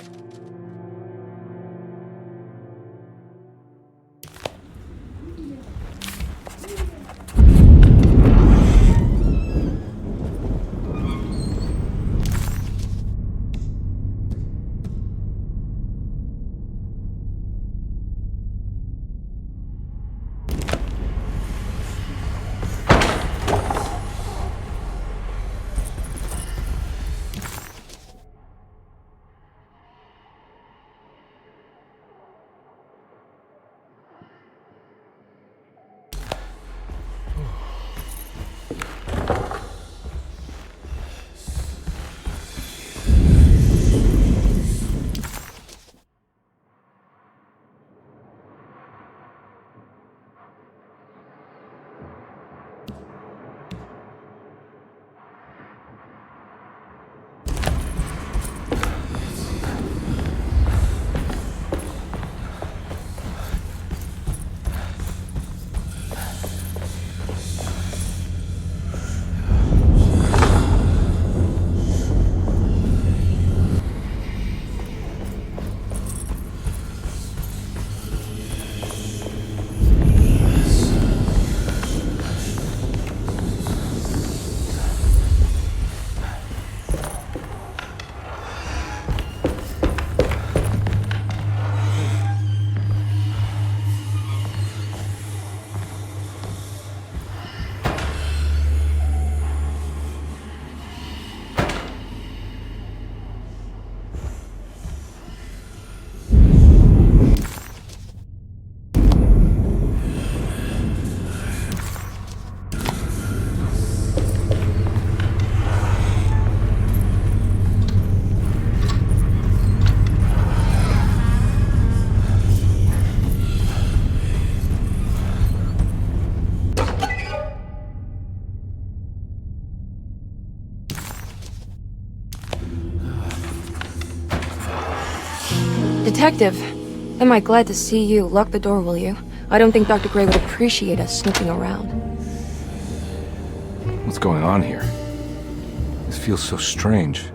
Detective, am I glad to see you. Lock the door, will you? I don't think Dr. Gray would appreciate us snooping around. What's going on here? This feels so strange.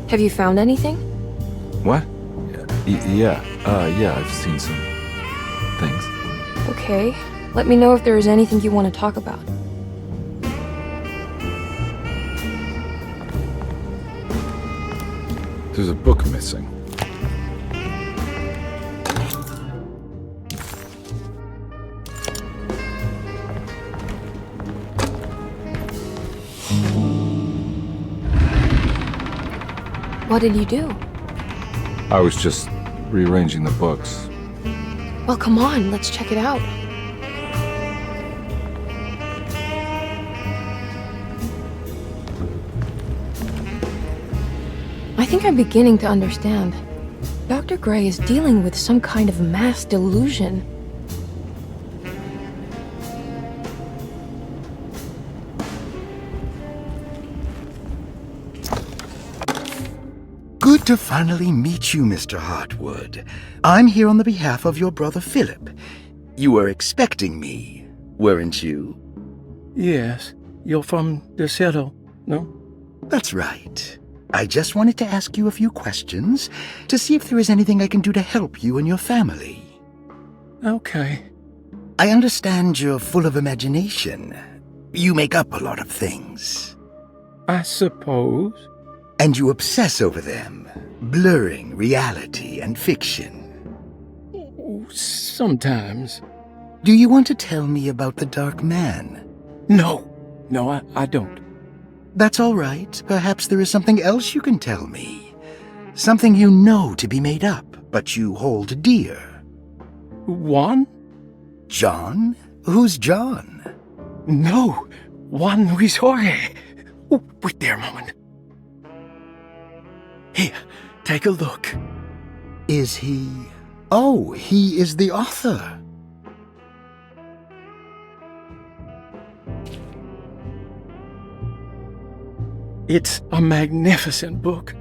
Have you found anything? What? Yeah, I've seen some things. Okay. Let me know if there is anything you want to talk about. There's a book missing. What did you do? I was just rearranging the books. Well, come on, let's check it out. I think I'm beginning to understand. Dr. Gray is dealing with some kind of mass delusion. Good to finally meet you, Mr. Hartwood. I'm here on the behalf of your brother Philip. You were expecting me, weren't you? Yes, you're from DeSoto, no? That's right. I just wanted to ask you a few questions to see if there is anything I can do to help you and your family. Okay. I understand you're full of imagination. You make up a lot of things. I suppose. And you obsess over them, blurring reality and fiction. Sometimes. Do you want to tell me about the Dark Man? No, I don't. That's all right. Perhaps there is something else you can tell me. Something you know to be made up, but you hold dear. Juan? John? Who's John? No, Juan Luis Jorge. Oh, wait there a moment. Here, take a look. Is he... Oh, he is the author. It's a magnificent book.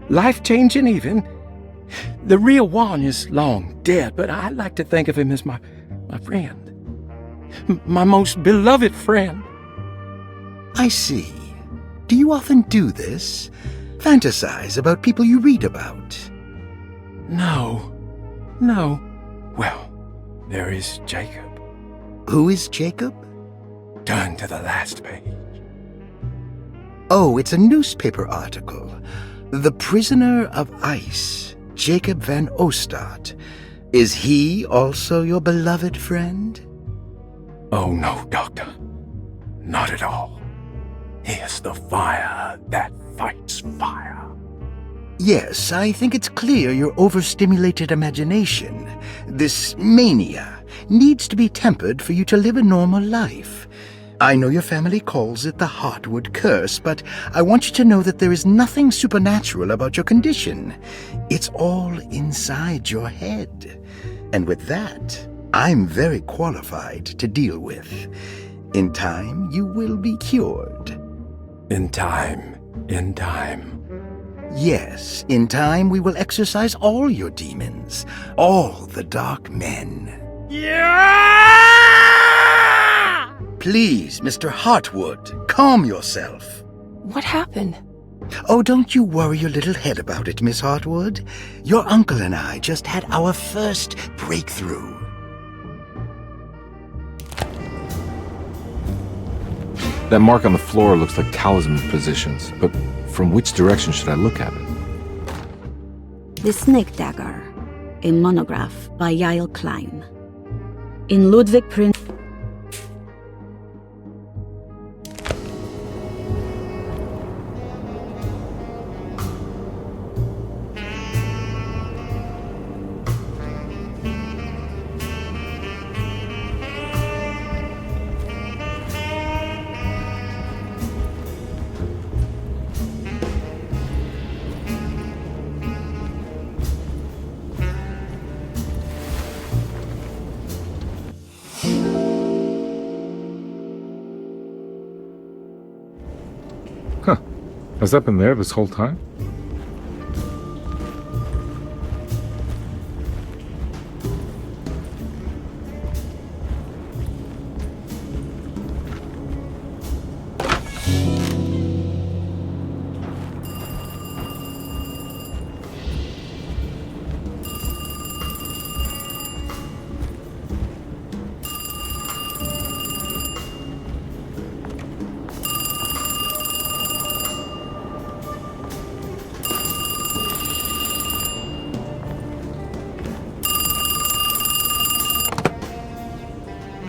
Life-changing even. The real Juan is long dead, but I like to think of him as my friend. My most beloved friend. I see. Do you often do this? Fantasize about people you read about? No. Well, there is Jacob. Who is Jacob? Turn to the last page. Oh, it's a newspaper article. The Prisoner of Ice, Jacob van Ostad. Is he also your beloved friend? Oh, no, Doctor. Not at all. He is the fire that fights fire. Yes, I think it's clear your overstimulated imagination, this mania, needs to be tempered for you to live a normal life. I know your family calls it the Hartwood curse, but I want you to know that there is nothing supernatural about your condition. It's all inside your head. And with that, I'm very qualified to deal with. In time, you will be cured. In time. Yes, in time we will exorcise all your demons, all the dark men. Yeah! Please, Mr. Hartwood, calm yourself. What happened? Oh, don't you worry your little head about it, Miss Hartwood. Your uncle and I just had our first breakthrough. That mark on the floor looks like talisman positions, but from which direction should I look at it? The Snake Dagger, a monograph by Yael Klein. In Ludwig Prince. Has that been there this whole time?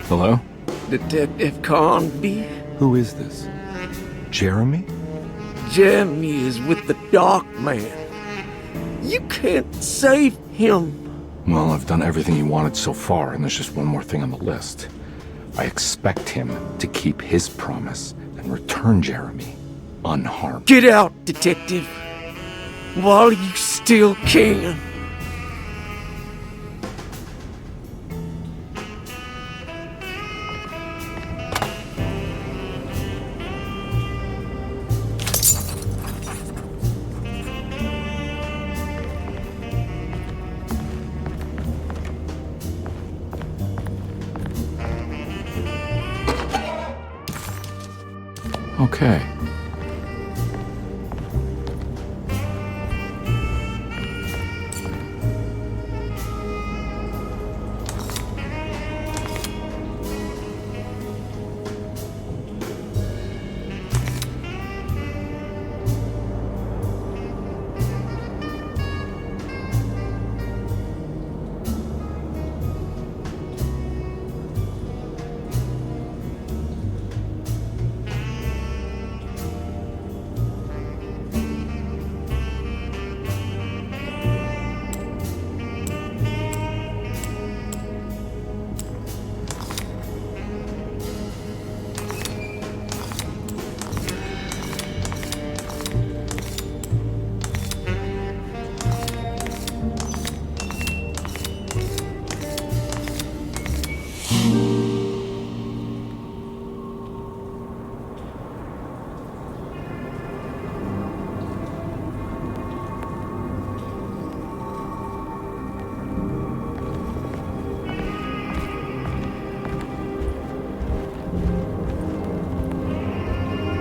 Hello? Detective Carnby? Who is this? Jeremy? Jeremy is with the Dark Man. You can't save him. Well, I've done everything he wanted so far, and there's just one more thing on the list. I expect him to keep his promise and return Jeremy unharmed. Get out, detective. While you still can. Okay.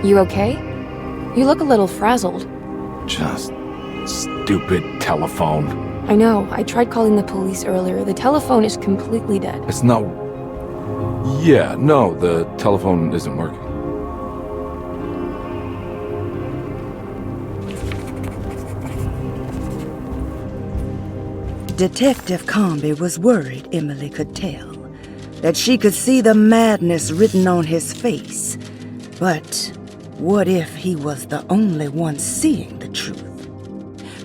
You okay? You look a little frazzled. Just stupid telephone. I know. I tried calling the police earlier. The telephone is completely dead. It's not... Yeah, no, the telephone isn't working. Detective Comby was worried Emily could tell, that she could see the madness written on his face. But what if he was the only one seeing the truth?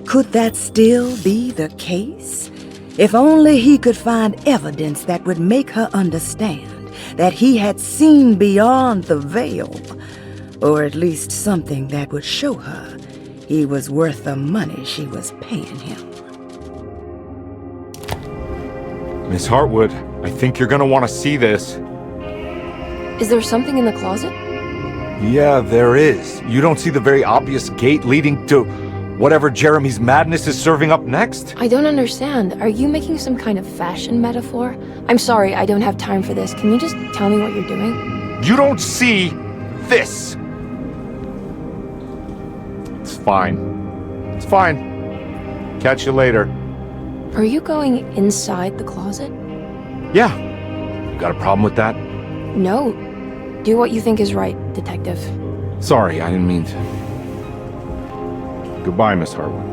Could that still be the case? If only he could find evidence that would make her understand that he had seen beyond the veil, or at least something that would show her he was worth the money she was paying him. Miss Hartwood, I think you're gonna want to see this. Is there something in the closet? Yeah, there is. You don't see the very obvious gate leading to whatever Jeremy's madness is serving up next? I don't understand. Are you making some kind of fashion metaphor? I'm sorry, I don't have time for this. Can you just tell me what you're doing? You don't see this! It's fine. It's fine. Catch you later. Are you going inside the closet? Yeah. Got a problem with that? No. Do what you think is right, Detective. Sorry, I didn't mean to. Goodbye, Miss Hartwood.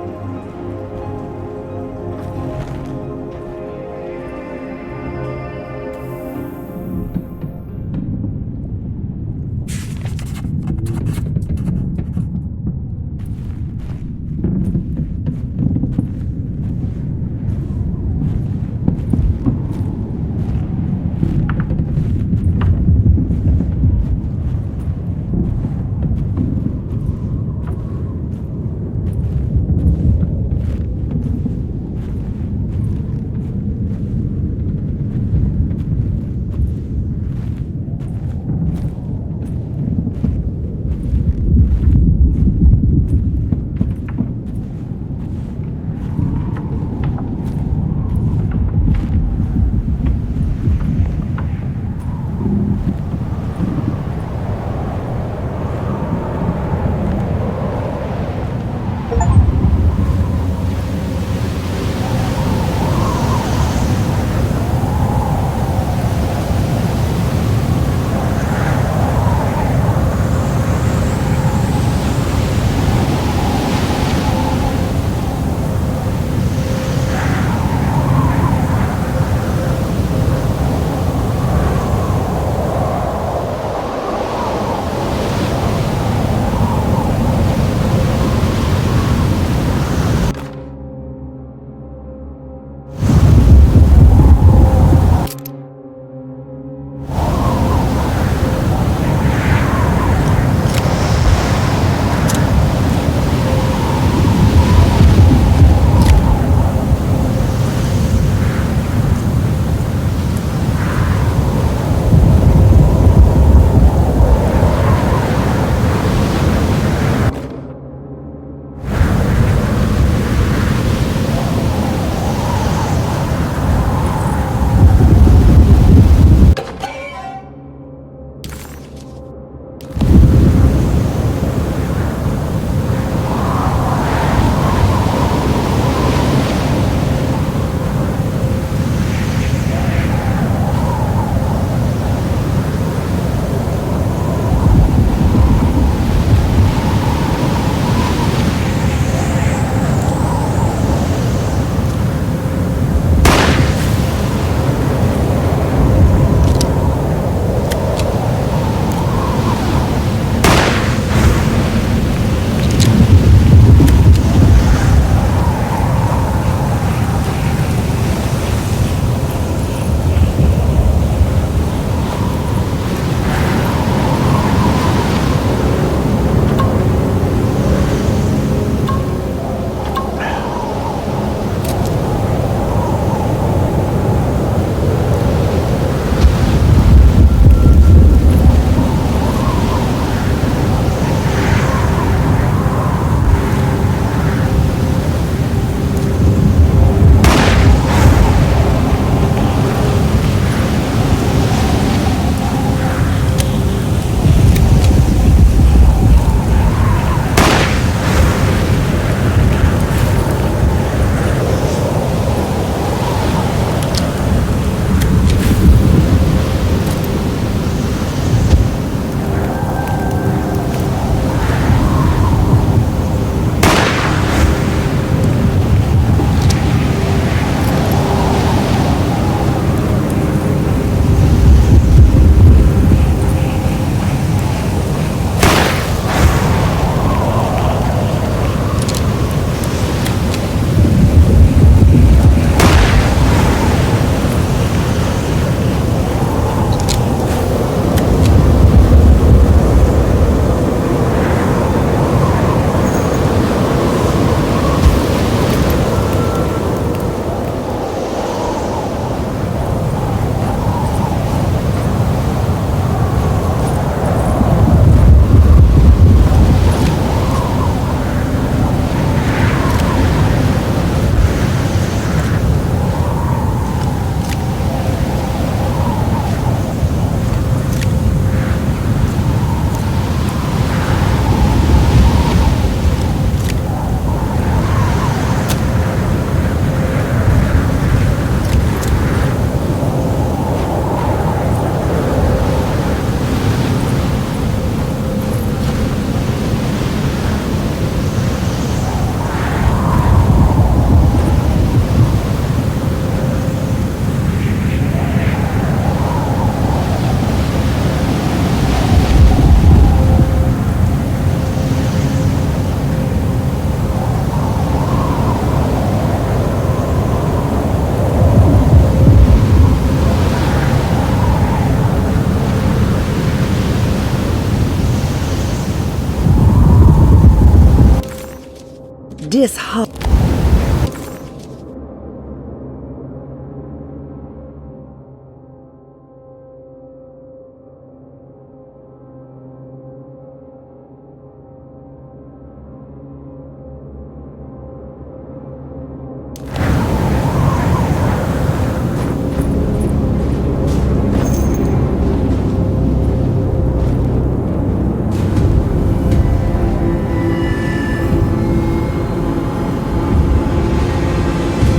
disheartened.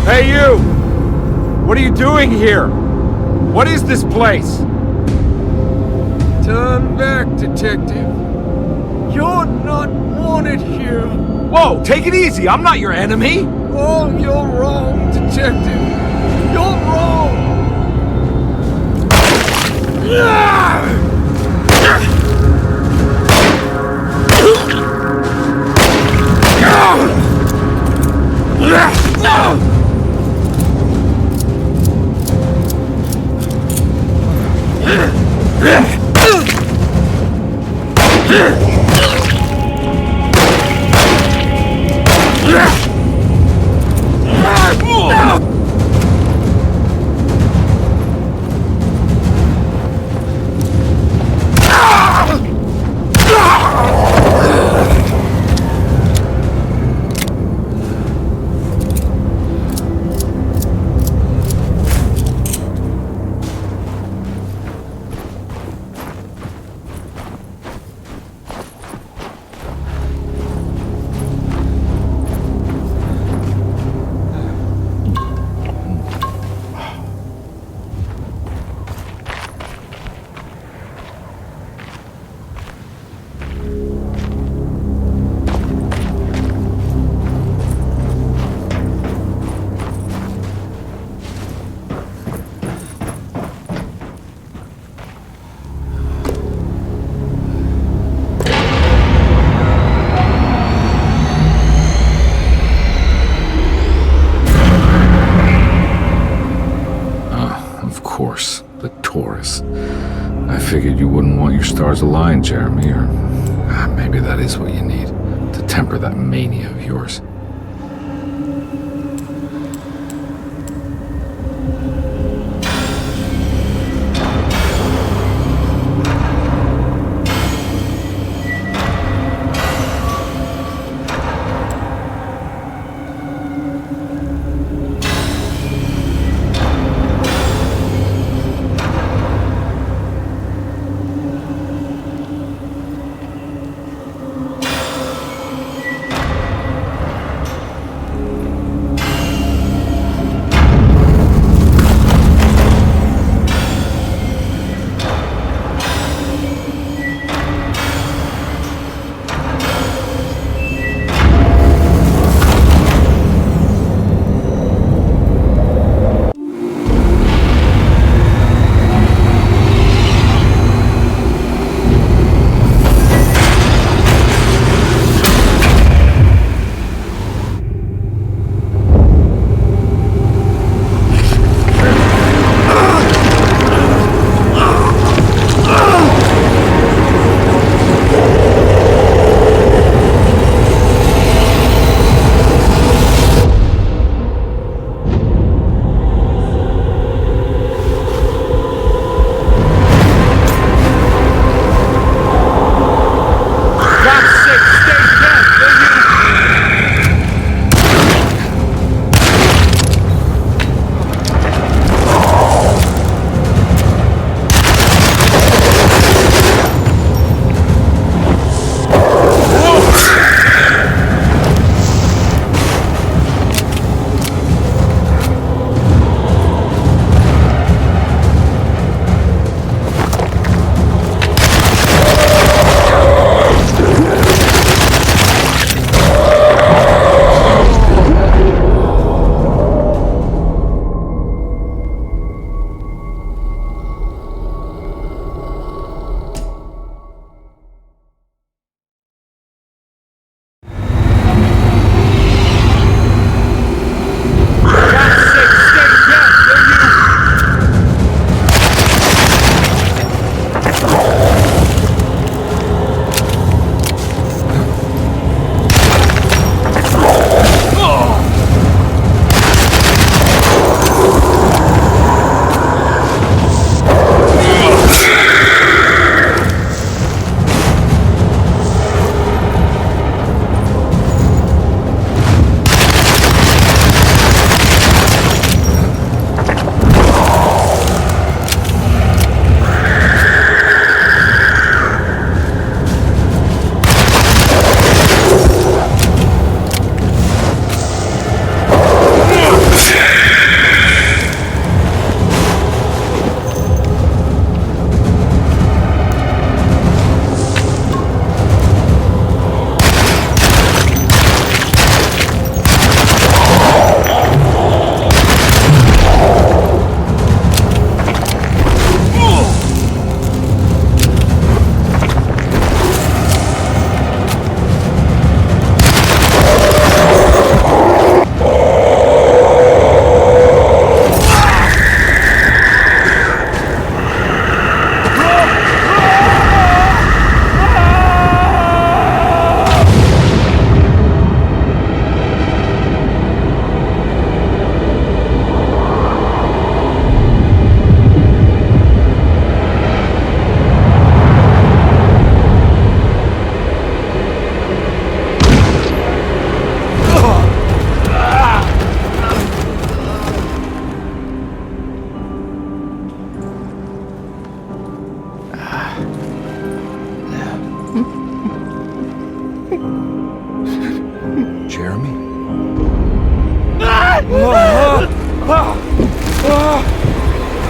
Hey, you! What are you doing here? What is this place? Turn back, detective. You're not wanted here. Whoa, take it easy. I'm not your enemy. Oh, you're wrong, detective. You're wrong. Of course, the Taurus. I figured you wouldn't want your stars aligned, Jeremy, or maybe that is what you need to temper that mania of yours.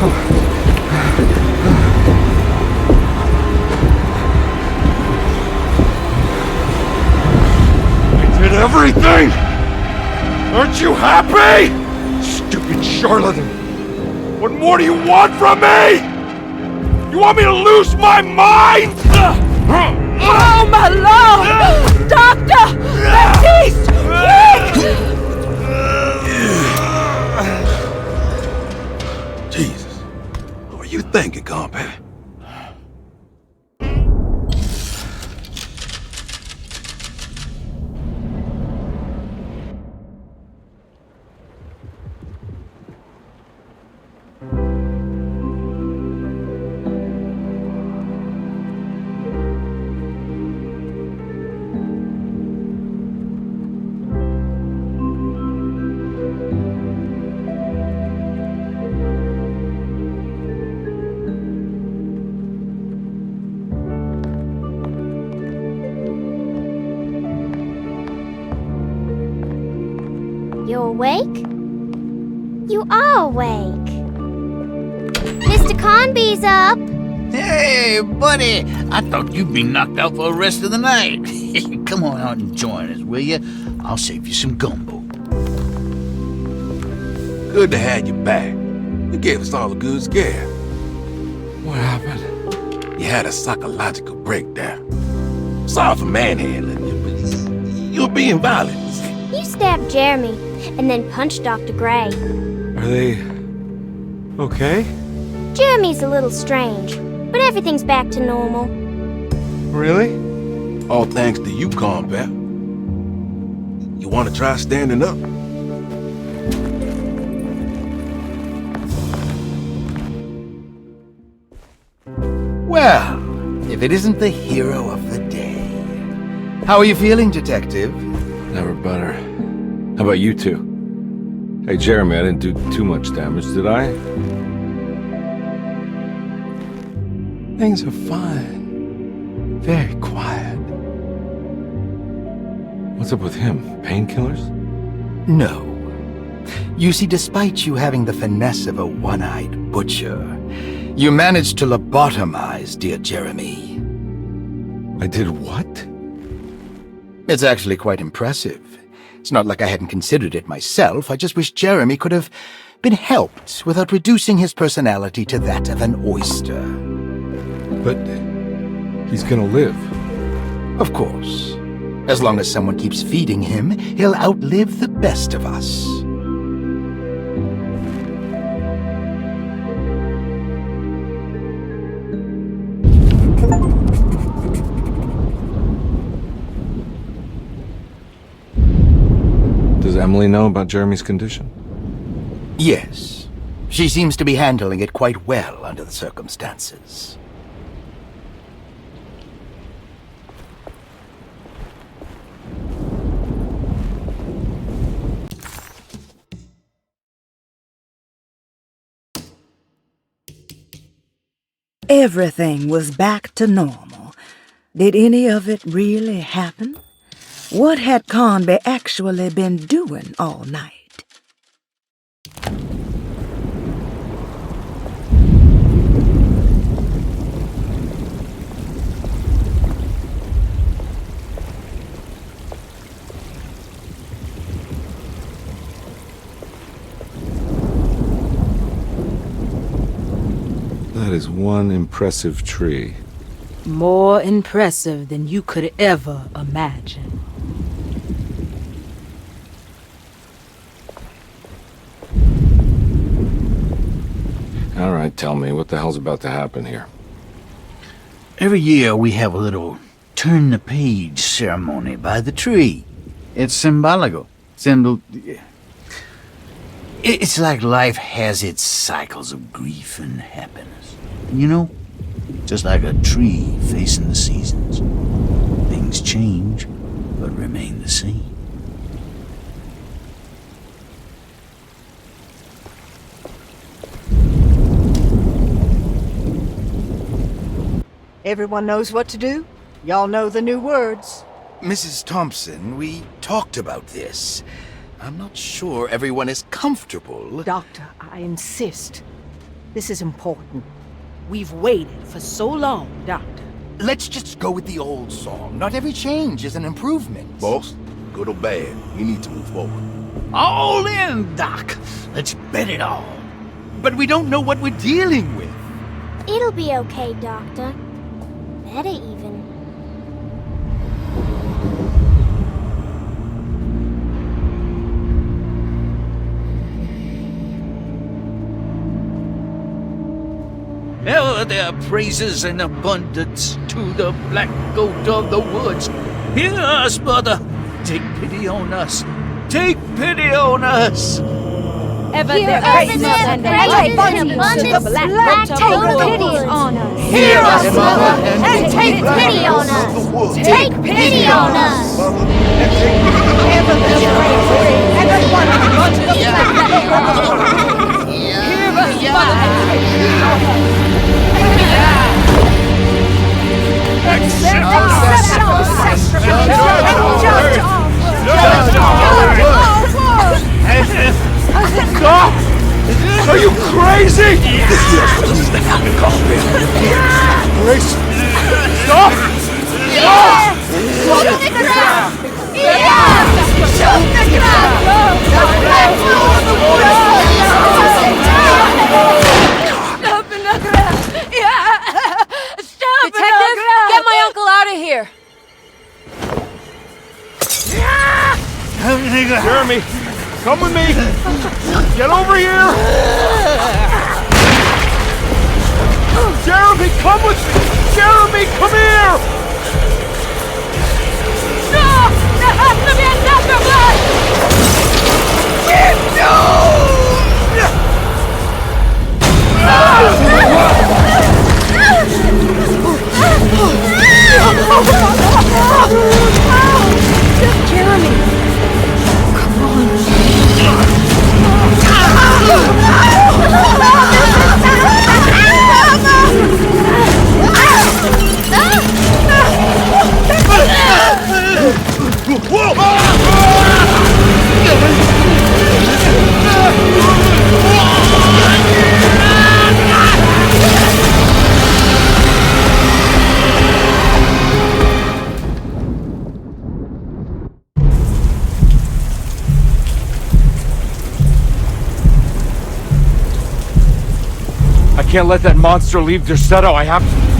Did everything! Aren't you happy? Stupid charlatan! What more do you want from me? You want me to lose my mind? Oh, my Lord! Doctor! Baptiste! Quick! Jesus. What are you thinking, compadre? You awake? You are awake. Mr. Conby's up. Hey, buddy! I thought you'd be knocked out for the rest of the night. Come on out and join us, will you? I'll save you some gumbo. Good to have you back. You gave us all a good scare. What happened? You had a psychological breakdown. Sorry for manhandling you, but you're being violent. You stabbed Jeremy and then punched Dr. Gray. Are they... okay? Jeremy's a little strange, but everything's back to normal. Really? All thanks to you, combat. You want to try standing up? Well, if it isn't the hero of the day. How are you feeling, Detective? Never better. How about you two? Hey, Jeremy, I didn't do too much damage, did I? Things are fine. Very quiet. What's up with him? Painkillers? No. You see, despite you having the finesse of a one-eyed butcher, you managed to lobotomize dear Jeremy. I did what? It's actually quite impressive. It's not like I hadn't considered it myself. I just wish Jeremy could have been helped without reducing his personality to that of an oyster. But he's gonna live. Of course. As long as someone keeps feeding him, he'll outlive the best of us. Does Emily know about Jeremy's condition? Yes. She seems to be handling it quite well under the circumstances. Everything was back to normal. Did any of it really happen? What had Conby actually been doing all night? That is one impressive tree. More impressive than you could ever imagine. All right, tell me, what the hell's about to happen here? Every year we have a little turn-the-page ceremony by the tree. It's symbolical. It's like life has its cycles of grief and happiness. You know? Just like a tree facing the seasons. Things change, but remain the same. Everyone knows what to do? Y'all know the new words. Mrs. Thompson, we talked about this. I'm not sure everyone is comfortable. Doctor, I insist. This is important. We've waited for so long, Doctor. Let's just go with the old song. Not every change is an improvement. Boss, good or bad, we need to move forward. All in, Doc. Let's bet it all. But we don't know what we're dealing with. It'll be okay, Doctor. Better even. Ever there praises in abundance to the black goat of the woods. Hear us, mother. Take pity on us. Take pity on us. Ever Hear there us, praises mother, and praises in abundance abundance to the black goat take of the pity woods. on us. Hear us, mother, and take pity on us. Take pity on us. Ever there praises and abundance to the black goat of the woods. Hear us, mother, and take pity on us. Stop! Are you crazy? Grace! Stop! Stop! Detective, get my uncle out of here. Jeremy, come with me! Get over here! Jeremy, come with me! Jeremy, come here! No! There has to be another blood! Jeremy! Come on. I can't let that monster leave Derceto. I have to...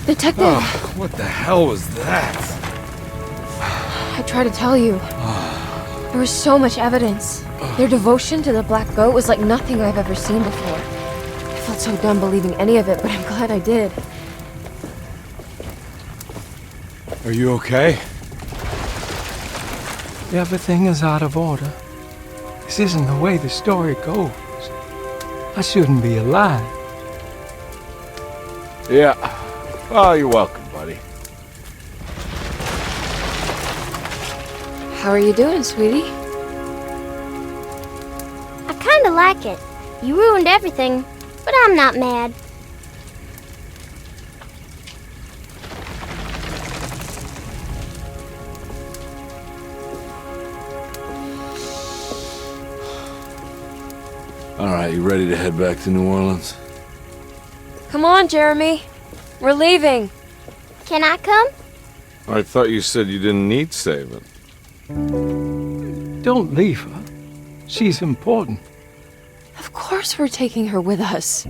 Detective! Oh, what the hell was that? I tried to tell you. There was so much evidence. Their devotion to the Black Goat was like nothing I've ever seen before. I felt so dumb believing any of it, but I'm glad I did. Are you okay? Everything is out of order. This isn't the way the story goes. I shouldn't be alive. Yeah. Well, you're welcome, buddy. How are you doing, sweetie? I kinda like it. You ruined everything, but I'm not mad. All right, you ready to head back to New Orleans? Come on, Jeremy. We're leaving. Can I come? I thought you said you didn't need saving. Don't leave her. She's important. Of course we're taking her with us.